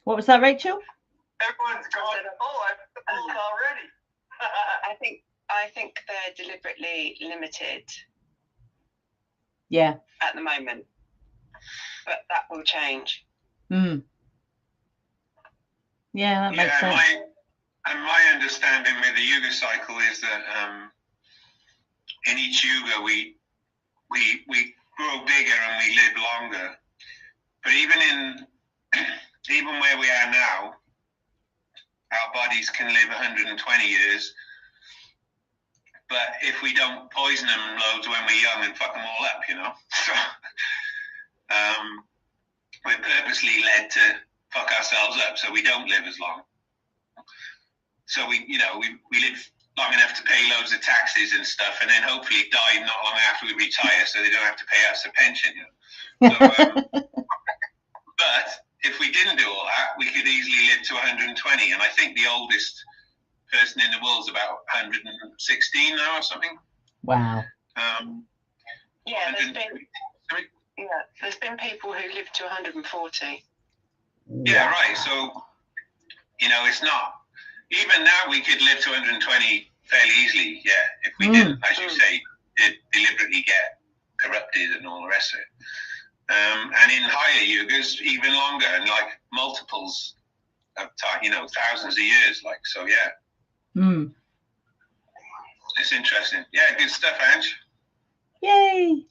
What was that, Rachel? Everyone's going, I'm old already. I think they're deliberately limited. Yeah. At the moment. But that will change. Yeah, that makes sense. My understanding with the Yuga cycle is that in each Yuga we grow bigger and we live longer. But even where we are now, our bodies can live 120 years. But if we don't poison them loads when we're young and fuck them all up, you know, so we're purposely led to fuck ourselves up so we don't live as long. So we live long enough to pay loads of taxes and stuff, and then hopefully die not long after we retire, so they don't have to pay us a pension. You know? So, but if we didn't do all that, we could easily live to 120, and I think the oldest person in the world is about 116 now or something. Wow. Yeah, there's been people who live to 140. Yeah, right. So, you know, it's not, even now we could live to 120 fairly easily, yeah, if we didn't, as you say, deliberately get corrupted and all the rest of it. And in higher yugas, even longer, and like multiples of time, you know, thousands of years, like, so yeah. It's interesting. Yeah, good stuff, Ange. Yay.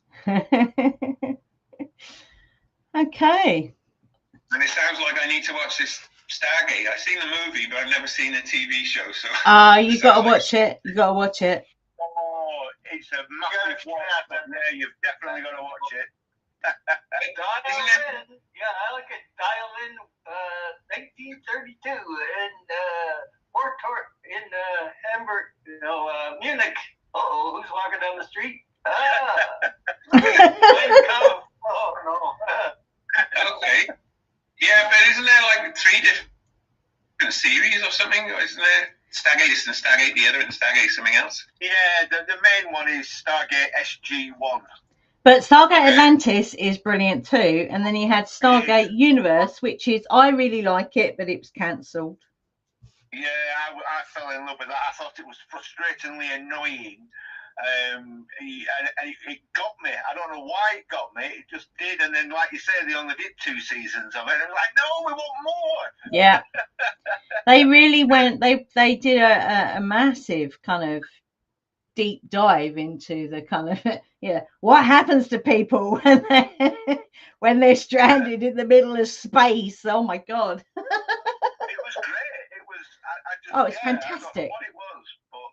Okay. And it sounds like I need to watch this Stargate. I've seen the movie, but I've never seen the TV show. So You got to watch it. You got to watch it. Oh, it's a massive watch. Yeah, you've definitely got to watch it. Dial in. Yeah, I like it. Dial in 1932 in in Hamburg, Munich. Uh-oh, who's walking down the street? Oh, no. Okay. Yeah, but isn't there like 3 different series or something? Isn't there Stargate this and Stargate the other and Stargate something else? Yeah, the main one is Stargate SG-1. But Stargate Atlantis is brilliant too. And then you had Stargate Universe, which is, I really like it, but it was cancelled. Yeah, I fell in love with that. I thought it was frustratingly annoying. And it got me. I don't know why it got me. It just did. And then, like you say, they only did 2 seasons of it. And I'm like, no, we want more. Yeah. They really went, they did a massive kind of deep dive into the kind of, what happens to people when they're stranded in the middle of space. Oh, my God. It was great. It was, it's fantastic. I don't know what it was, but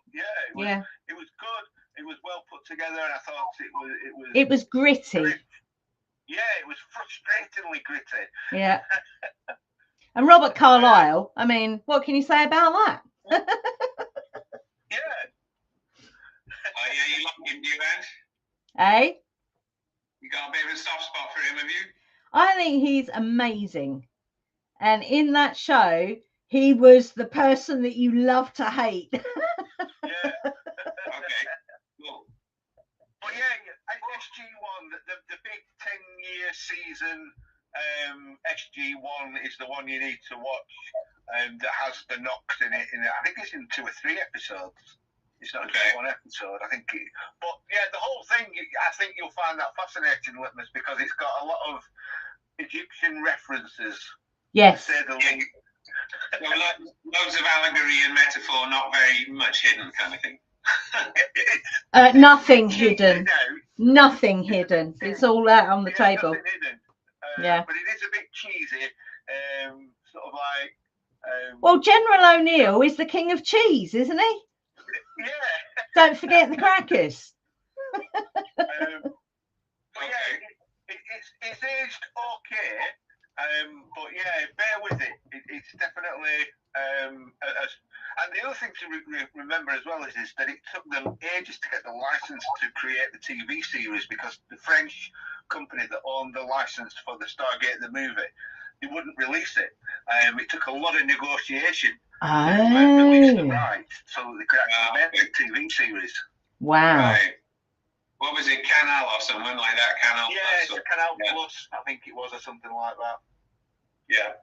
it was good. It was well put together, and I thought it was gritty. Yeah, it was frustratingly gritty. Yeah. And Robert Carlyle, I mean, what can you say about that? Yeah. Oh, yeah, you like him, do you, Ange? Eh? You got a bit of a soft spot for him, have you? I think he's amazing. And in that show, he was the person that you love to hate. Yeah. Okay. Cool. But yeah, SG-1, the big 10-year season, SG-1 is the one you need to watch. That has the Knox in it. I think it's in 2 or 3 episodes. It's not just 1 episode. I think. But yeah, the whole thing. I think you'll find that fascinating, Litmus, because it's got a lot of Egyptian references. Yes. So loads of allegory and metaphor, not very much hidden, kind of thing. Nothing hidden. Nothing hidden. It's all out on the table. Nothing hidden. But it is a bit cheesy. Sort of like. Well, General O'Neill is the king of cheese, isn't he? Yeah. Don't forget the crackers. But yeah, it's aged okay. But yeah, bear with it. It's definitely. And the other thing to remember as well is that it took them ages to get the license to create the TV series, because the French company that owned the license for the Stargate the movie, they wouldn't release it. It took a lot of negotiation to release the rights so that they could actually make the TV series. Wow. Right. What was it, Canal or something like that? Canal Yeah, Plus. it's a Canal Plus, I think it was, or something like that. Yeah.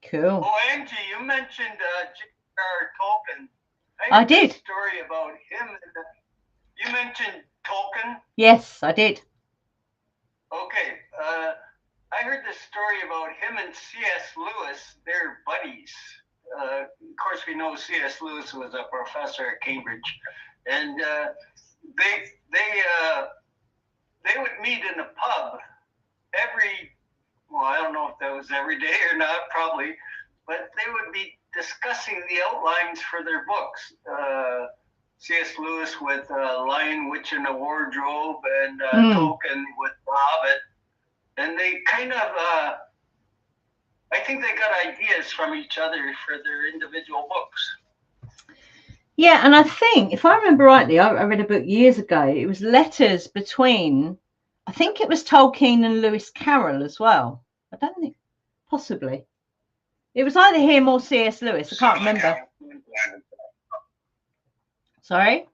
Cool. Oh, Angie, you mentioned J.R. Tolkien. I did. A story about him. You mentioned Tolkien. Yes, I did. Okay. I heard this story about him and C.S. Lewis. They're buddies. Of course, we know C.S. Lewis was a professor at Cambridge, and they would meet in a pub I don't know if that was every day or not, probably, but they would be discussing the outlines for their books. C.S. Lewis with Lion, Witch, and the Wardrobe, and Tolkien with The Hobbit. And they kind of, I think they got ideas from each other for their individual books. Yeah, and I think, if I remember rightly, I read a book years ago. It was letters between, I think it was Tolkien and Lewis Carroll as well. I don't think, possibly. It was either him or C.S. Lewis. I can't remember. Sorry?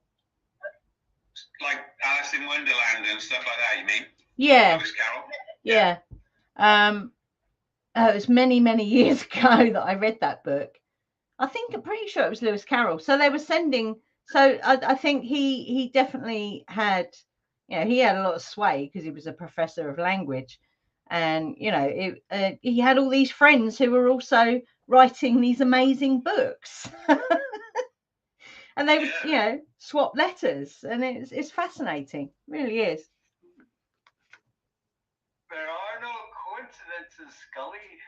Like Alice in Wonderland and stuff like that, you mean? Yeah. Lewis Carroll? Yeah. It was many, many years ago that I read that book. I'm pretty sure it was Lewis Carroll. So they were sending. So I think he definitely had, he had a lot of sway because he was a professor of language, and he had all these friends who were also writing these amazing books, and they would swap letters, and it's fascinating, it really is. There are no coincidences, Scully.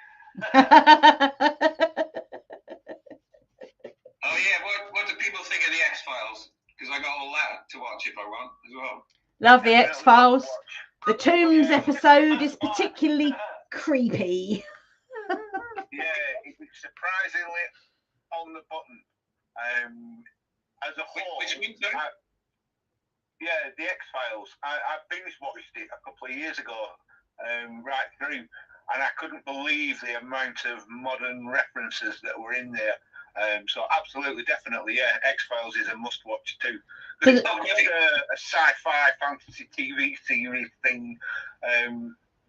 Oh yeah, what do people think of the X-Files? Because I got all that to watch if I want as well. Love the X-Files. The Tombs episode is particularly creepy. Yeah, it was surprisingly on the button. As a whole, Which means the X-Files. I binge watched it a couple of years ago, right through, and I couldn't believe the amount of modern references that were in there. So absolutely, definitely, yeah, X-Files is a must-watch too. Because it's not just a sci-fi fantasy TV series thing.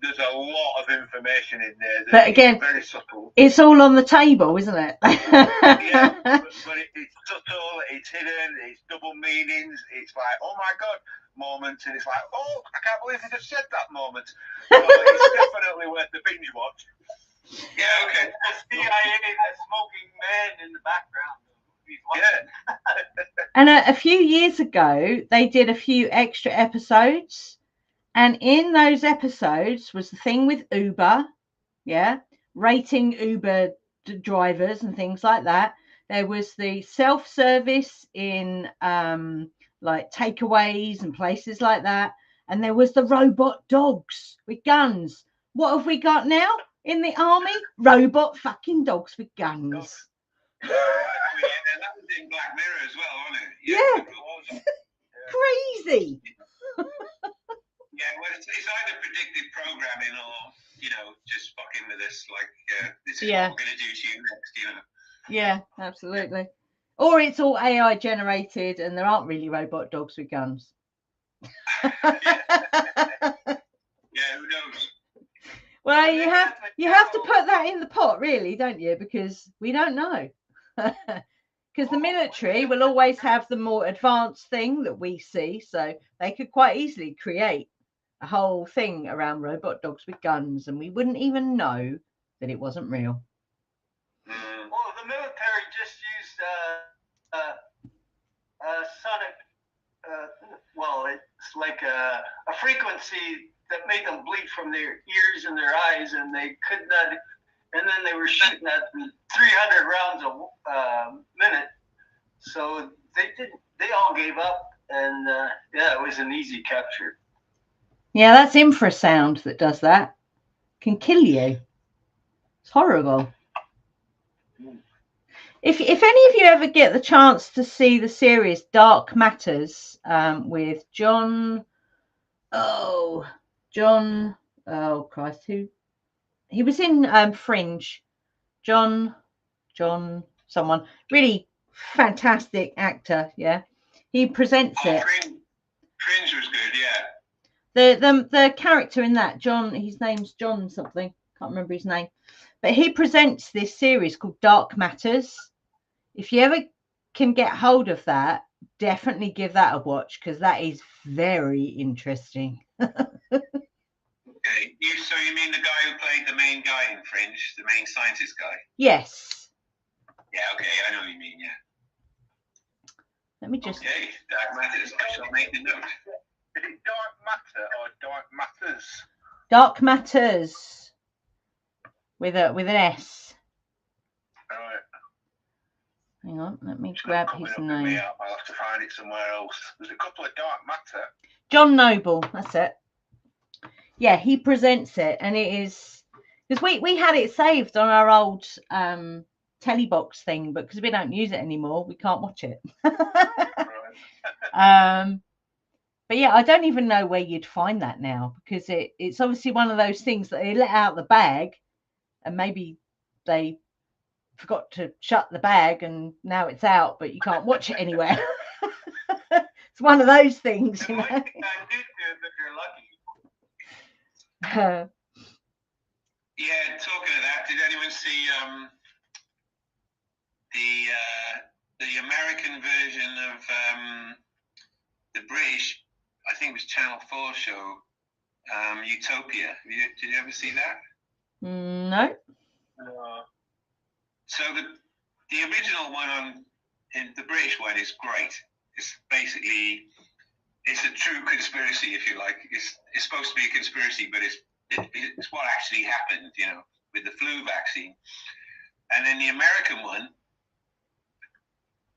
There's a lot of information in there. But again, very subtle. It's all on the table, isn't it? Yeah, but it's subtle, it's hidden, it's double meanings. It's like, oh my God, moments, and it's like, oh, I can't believe you just said that moment. So it's definitely worth the binge watch. Yeah, okay. The CIA, the smoking man in the background. Yeah. And a few years ago, they did a few extra episodes. And in those episodes was the thing with Uber, rating Uber drivers and things like that. There was the self-service in like takeaways and places like that. And there was the robot dogs with guns. What have we got now in the army? Robot fucking dogs with guns. Yeah, that was in Black Mirror as well, wasn't it? Yeah. Crazy. Yeah, well, it's either predictive programming or, just fucking with us, like, this is what we're going to do to you next, Yeah, absolutely. Or it's all AI generated and there aren't really robot dogs with guns. Yeah, who knows? Well, you have to put that in the pot, really, don't you? Because we don't know. Because the military will always have the more advanced thing that we see, so they could quite easily create a whole thing around robot dogs with guns, and we wouldn't even know that it wasn't real. Well, the military just used sonic. It's like a frequency that made them bleed from their ears and their eyes, and they could not. And then they were shooting at 300 rounds a minute, so they all gave up, and it was an easy capture. Yeah, that's infrasound that does that. Can kill you. It's horrible. If any of you ever get the chance to see the series Dark Matters with John, Christ, who he was in Fringe, John, someone really fantastic actor, he presents it. Fringe was good, yeah. The character in that, John, his name's John something, can't remember his name, but he presents this series called Dark Matters. If you ever can get hold of that, definitely give that a watch, because that is very interesting. Okay, so you mean the guy who played the main guy in Fringe, the main scientist guy? Yes. Yeah, okay, I know what you mean, yeah. Let me just... Okay, Dark Matters, I shall make the note. Is it Dark Matter or Dark Matters with an S. Right. Hang on, let me It's not grab coming his up with me. name. I'll have to find it somewhere else. There's a couple of Dark Matter. John Noble, that's it. Yeah, he presents it, and it is because we had it saved on our old telebox thing, but because we don't use it anymore, we can't watch it. But yeah, I don't even know where you'd find that now, because it's obviously one of those things that they let out the bag, and maybe they forgot to shut the bag, and now it's out, but you can't watch it anywhere. It's one of those things, you know. It might be on YouTube if you're lucky. Yeah, talking of that, did anyone see the American version of the British? I think it was Channel 4 show, Utopia. Did you ever see that? No. So the original one in the British one is great. It's basically it's a true conspiracy, if you like. It's supposed to be a conspiracy, but it's what actually happened, you know, with the flu vaccine. And then the American one,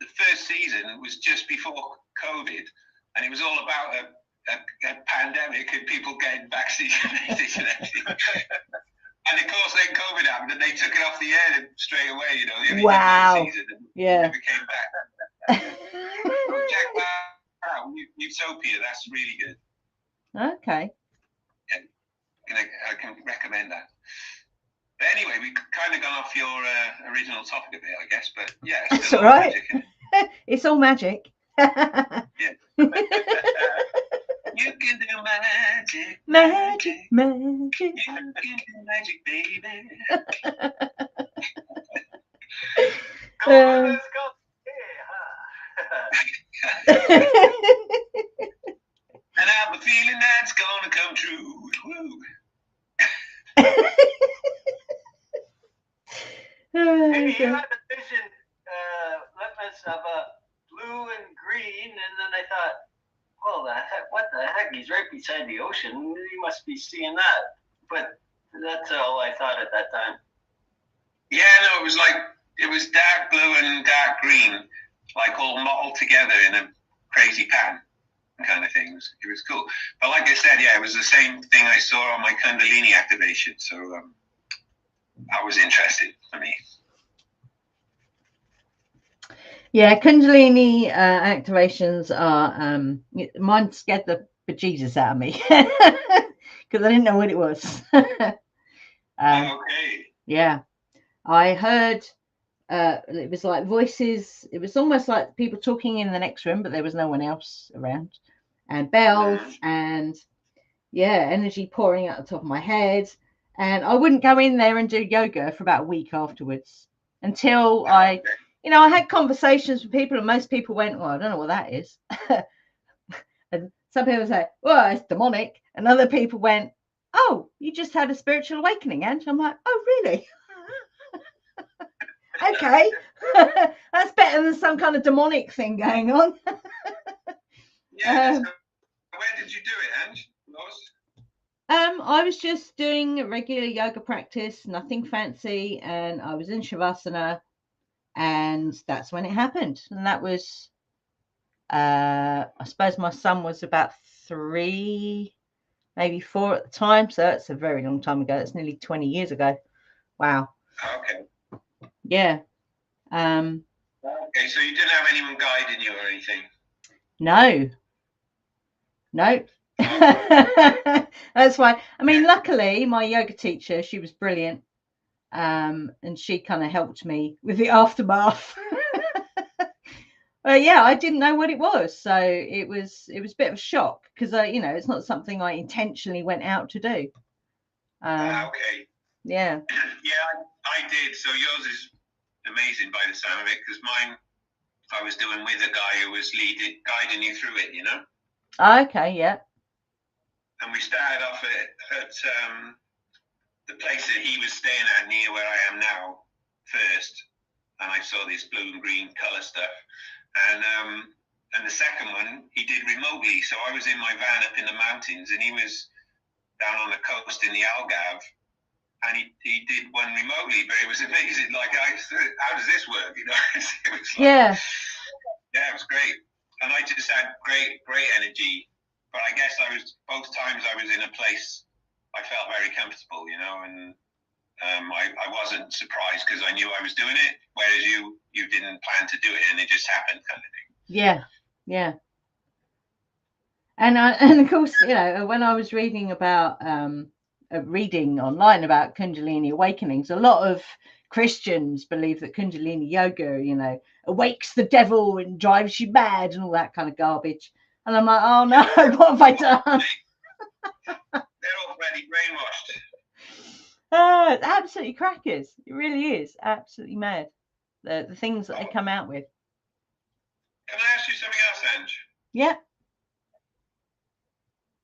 the first season was just before COVID, and it was all about a pandemic and people getting vaccinated and everything. And of course, then COVID happened, and they took it off the air straight away. You know, they only did one season, and never came back. Check that out, Utopia. That's really good. Okay. Yeah, I can recommend that. But anyway, we kind of gone off your original topic a bit, I guess. But yeah, it's that's all right. It's all magic. Yeah. You can do magic. Magic. You can do magic, baby. Come on, let's go. And I have a feeling that's gonna come true. Woo. Maybe you had a vision, Litmus, of a blue and green, and then I thought, well, what the heck? He's right beside the ocean. He must be seeing that. But that's all I thought at that time. Yeah, no, it was dark blue and dark green, like all mottled together in a crazy pattern kind of thing. It was cool. But like I said, yeah, it was the same thing I saw on my Kundalini activation. So that was interesting for me. Yeah, Kundalini activations are mine scared the bejesus out of me because I didn't know what it was. Okay. Yeah, I heard it was like voices. It was almost like people talking in the next room, but there was no one else around, and bells and energy pouring out the top of my head. And I wouldn't go in there and do yoga for about a week afterwards until I had conversations with people, and most people went, well, I don't know what that is. And some people say, well, it's demonic. And other people went, oh, you just had a spiritual awakening, Ange. I'm like, oh, really? Okay. That's better than some kind of demonic thing going on. Yeah. So where did you do it, Ange? I was just doing a regular yoga practice, nothing fancy, and I was in Shavasana, and that's when it happened. And that was, I suppose my son was about 3, maybe 4 at the time, so that's a very long time ago. That's nearly 20 years ago. Wow. Okay. Yeah. Okay, so you didn't have anyone guiding you or anything? No. Nope. That's why. I mean, luckily, my yoga teacher, she was brilliant, and she kind of helped me with the aftermath. But yeah, I didn't know what it was, so it was a bit of a shock because it's not something I intentionally went out to do. Okay. Yeah. Yeah, I did. So yours is amazing by the sound of it, because mine I was doing with a guy who was guiding you through it, you know. Okay. Yeah. And we started off at the place that he was staying at near where I am now first, and I saw this blue and green colour stuff, and the second one he did remotely. So I was in my van up in the mountains, and he was down on the coast in the Algarve, and he did one remotely, but it was amazing. Like, how does this work? You know, it was like, Yeah. Yeah, it was great, and I just had great energy. But I guess both times I was in a place I felt very comfortable, you know, and I wasn't surprised because I knew I was doing it, whereas you didn't plan to do it and it just happened, kind of thing. Yeah, yeah. And of course, you know, when I was reading about reading online about Kundalini awakenings, a lot of Christians believe that Kundalini yoga, you know, awakes the devil and drives you mad and all that kind of garbage. And I'm like, oh no, what have I done? They're already brainwashed. It's absolutely crackers. It really is absolutely mad. The things that they come out with. Can I ask you something else, Ange? Yeah.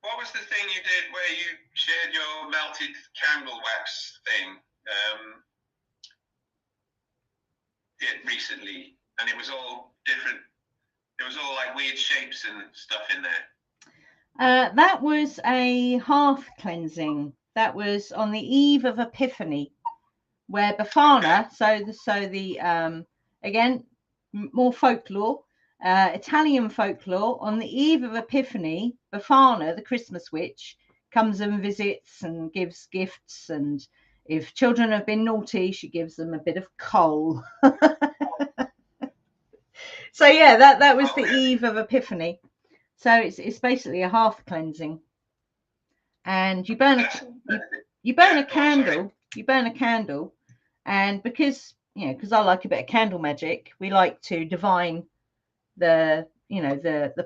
What was the thing you did where you shared your melted candle wax thing recently? And it was all different. It was all like weird shapes and stuff in there. That was a hearth cleansing. That was on the eve of Epiphany, where Befana, okay. Again, more folklore, Italian folklore, on the eve of Epiphany, Befana, the Christmas witch, comes and visits and gives gifts, and if children have been naughty, she gives them a bit of coal. So yeah, that was the eve of Epiphany. So it's basically a hearth cleansing, and you burn a candle. You burn a candle, and because I like a bit of candle magic, we like to divine the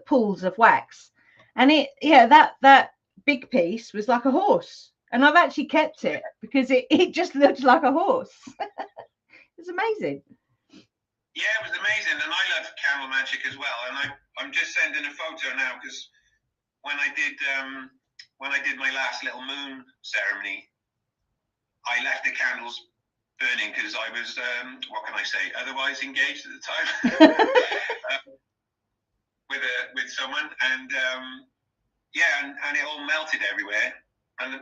pools of wax, and that big piece was like a horse, and I've actually kept it because it just looked like a horse. It's amazing. Yeah, it was amazing, and I love candle magic as well. And I'm just sending a photo now because when I did my last little moon ceremony, I left the candles burning because I was what can I say, otherwise engaged at the time with someone, and and it all melted everywhere. And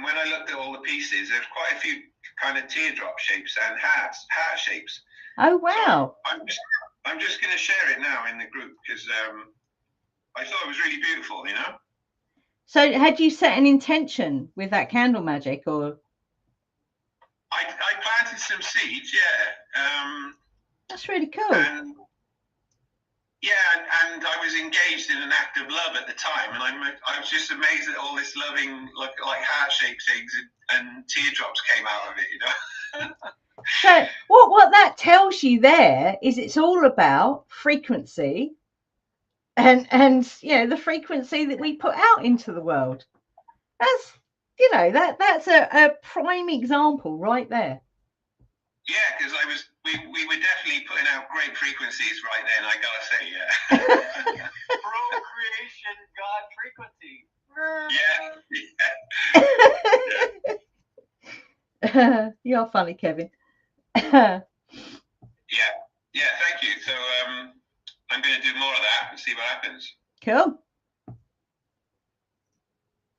when I looked at all the pieces, there's quite a few kind of teardrop shapes and heart shapes. Oh wow! So I'm just going to share it now in the group because I thought it was really beautiful, you know. So had you set an intention with that candle magic, or? I planted some seeds, yeah. That's really cool. And I was engaged in an act of love at the time, and I was just amazed at all this loving, like heart-shaped things and teardrops came out of it, you know. So what that tells you there is it's all about frequency, and the frequency that we put out into the world. That's a prime example right there. Yeah, because we were definitely putting out great frequencies right then, I gotta say, yeah. Procreation God frequency. Yeah. You're funny, Kevin. Yeah, thank you. So I'm going to do more of that and see what happens. Cool.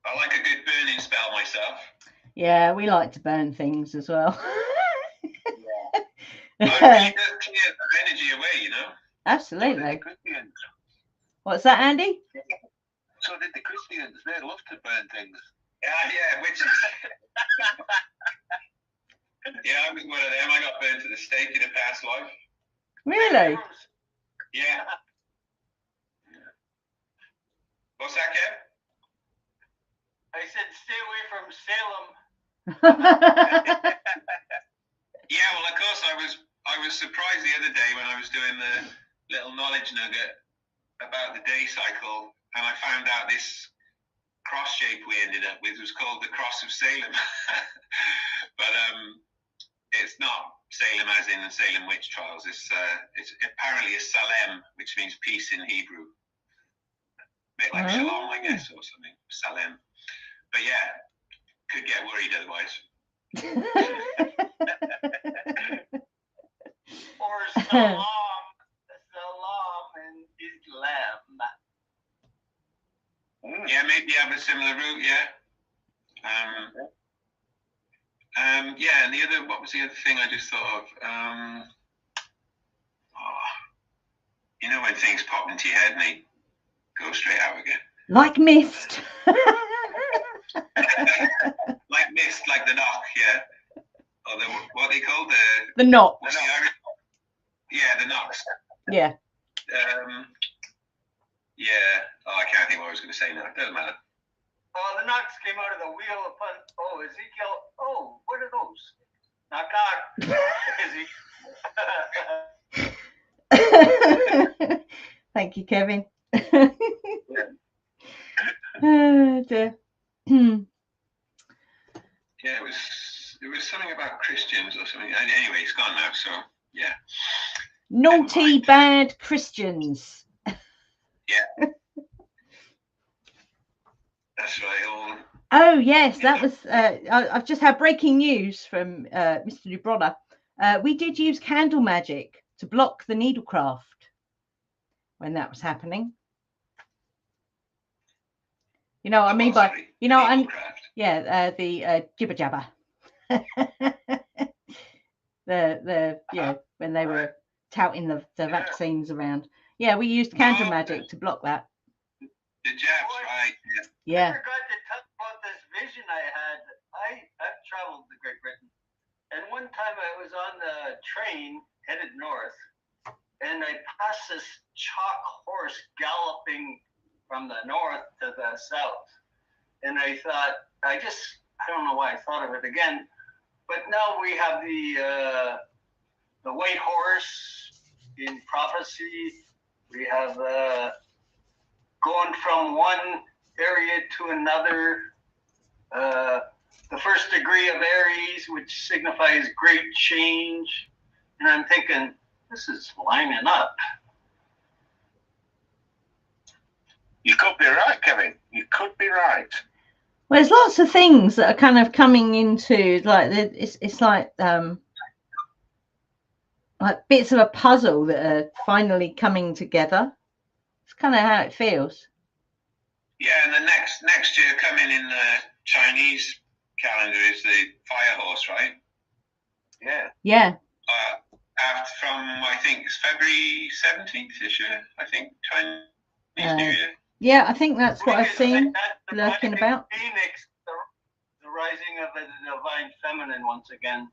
I like a good burning spell myself. Yeah, we like to burn things as well. It really does clear the energy away, you know. Absolutely. So what's that, Andy? So did the Christians. They love to burn things. Yeah, which is... Yeah, I was one of them. I got burned to the stake in a past life. Really? Yeah. What's that, Kev? I said stay away from Salem. Yeah, well, of course, I was surprised the other day when I was doing the little knowledge nugget about the day cycle, and I found out this cross shape we ended up with was called the Cross of Salem. But it's not Salem as in Salem witch trials. It's apparently a Salem, which means peace in Hebrew. A bit like Shalom, I guess, or something. Salem. But yeah, could get worried otherwise. Or Salam and Islam. Yeah, maybe have a similar route, yeah. Yeah, and what was the other thing I just thought of? You know when things pop into your head and they go straight out again? Like mist. Like mist, like the knock, yeah. Or what are they called? The knocks. What's the Irish? Yeah, the knocks. Yeah. Yeah. Oh, I can't think what I was going to say now. It doesn't matter. Oh, the knocks came out of the wheel upon. Oh, Ezekiel. Oh, what are those? Knock, knock. Thank you, Kevin. Oh, dear. Yeah, it was something about Christians or something. Anyway, it's gone now, so yeah. Naughty, bad Christians. Yeah. That's right. Oh, yes, that was... I've just had breaking news from Mr. Dubronna. We did use candle magic to block the needlecraft when that was happening. You know what I mean by... You know, and yeah, the jibber jabber. When they were touting the vaccines around. Yeah, we used candle magic to block that. The jabs, right? Yeah. I forgot to talk about this vision I had. I've traveled to Great Britain, and one time I was on the train headed north, and I passed this chalk horse galloping from the north to the south, and I thought, I don't know why I thought of it again, but now we have the white horse in prophecy. We have going from one area to another. The first degree of Aries, which signifies great change. And I'm thinking, this is lining up. You could be right, Kevin. You could be right. Well, there's lots of things that are kind of coming into, like, it's like bits of a puzzle that are finally coming together. It's kind of how it feels. Yeah, and the next year coming in the Chinese calendar is the fire horse, right? Yeah. Yeah. From, I think it's February 17th this year, I think, Chinese New Year. Yeah, I think that's what I've seen lurking about. Phoenix, the rising of the divine feminine once again.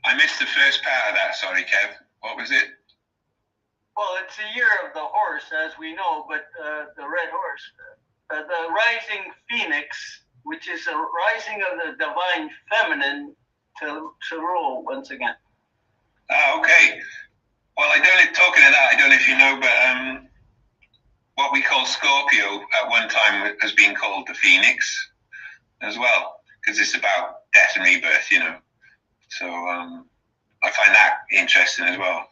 I missed the first part of that, sorry, Kev. What was it? Well, it's the year of the horse, as we know, but the red horse, the rising phoenix, which is a rising of the divine feminine to rule once again. Okay. Well, talking of that, I don't know if you know, but what we call Scorpio at one time has been called the Phoenix as well, because it's about death and rebirth, you know. So I find that interesting as well,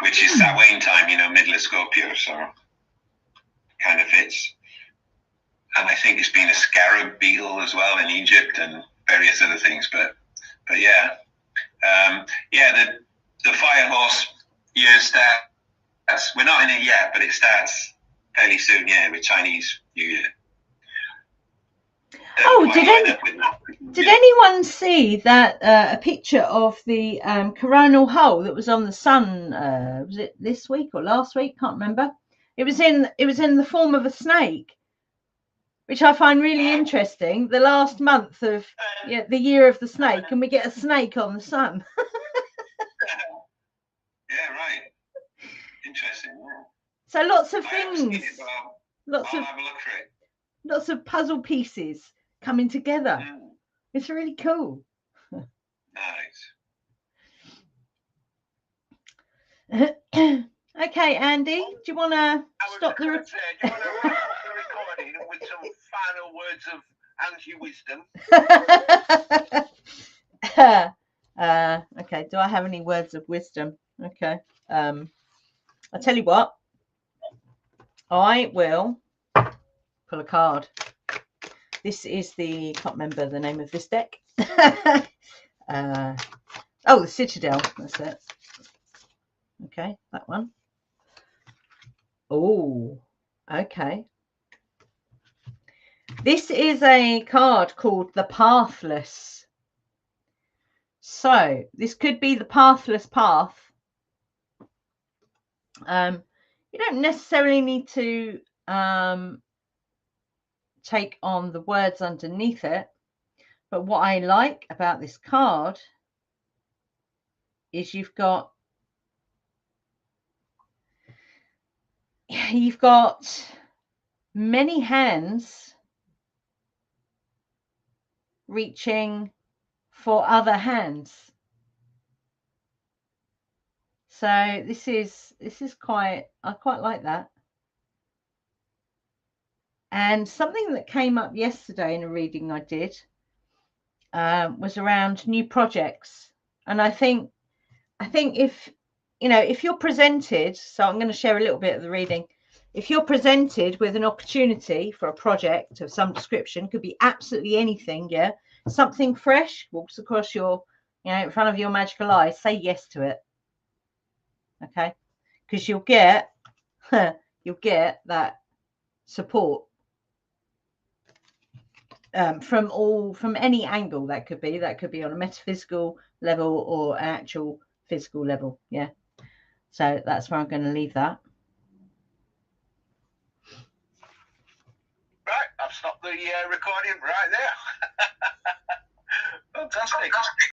which is Samhain time, you know, middle of Scorpio, so kind of fits. And I think it's been a scarab beetle as well in Egypt and various other things, but yeah. The fire horse year starts. We're not in it yet, but it starts fairly soon, yeah, with Chinese New Year. Oh, did anyone see that a picture of the coronal hole that was on the sun? Was it this week or last week? Can't remember. It was in the form of a snake, which I find really interesting. The last month of the year of the snake, and we get a snake on the sun. Yeah, right. Interesting. Yeah. So lots of things. I'll have a look for it. Lots of puzzle pieces coming together. It's really cool. Nice. Okay, Andy, do you want to stop the recording with some final words of anti-wisdom? Okay, do I have any words of wisdom? Okay. I'll tell you what. I will pull a card. This is can't remember the name of this deck. The Citadel. That's it. Okay, that one. Oh, okay. This is a card called the Pathless. So this could be the pathless path. You don't necessarily need to take on the words underneath it, but what I like about this card is you've got many hands reaching for other hands. So this is I quite like that. And something that came up yesterday in a reading I did was around new projects. And I think if you're presented, so I'm going to share a little bit of the reading. If you're presented with an opportunity for a project of some description, could be absolutely anything, yeah, something fresh walks across your, in front of your magical eyes, say yes to it. Okay, because you'll get that support from any angle. That could be on a metaphysical level or an actual physical level. Yeah, so that's where I'm going to leave that. Right, I've stopped the recording right there. Fantastic.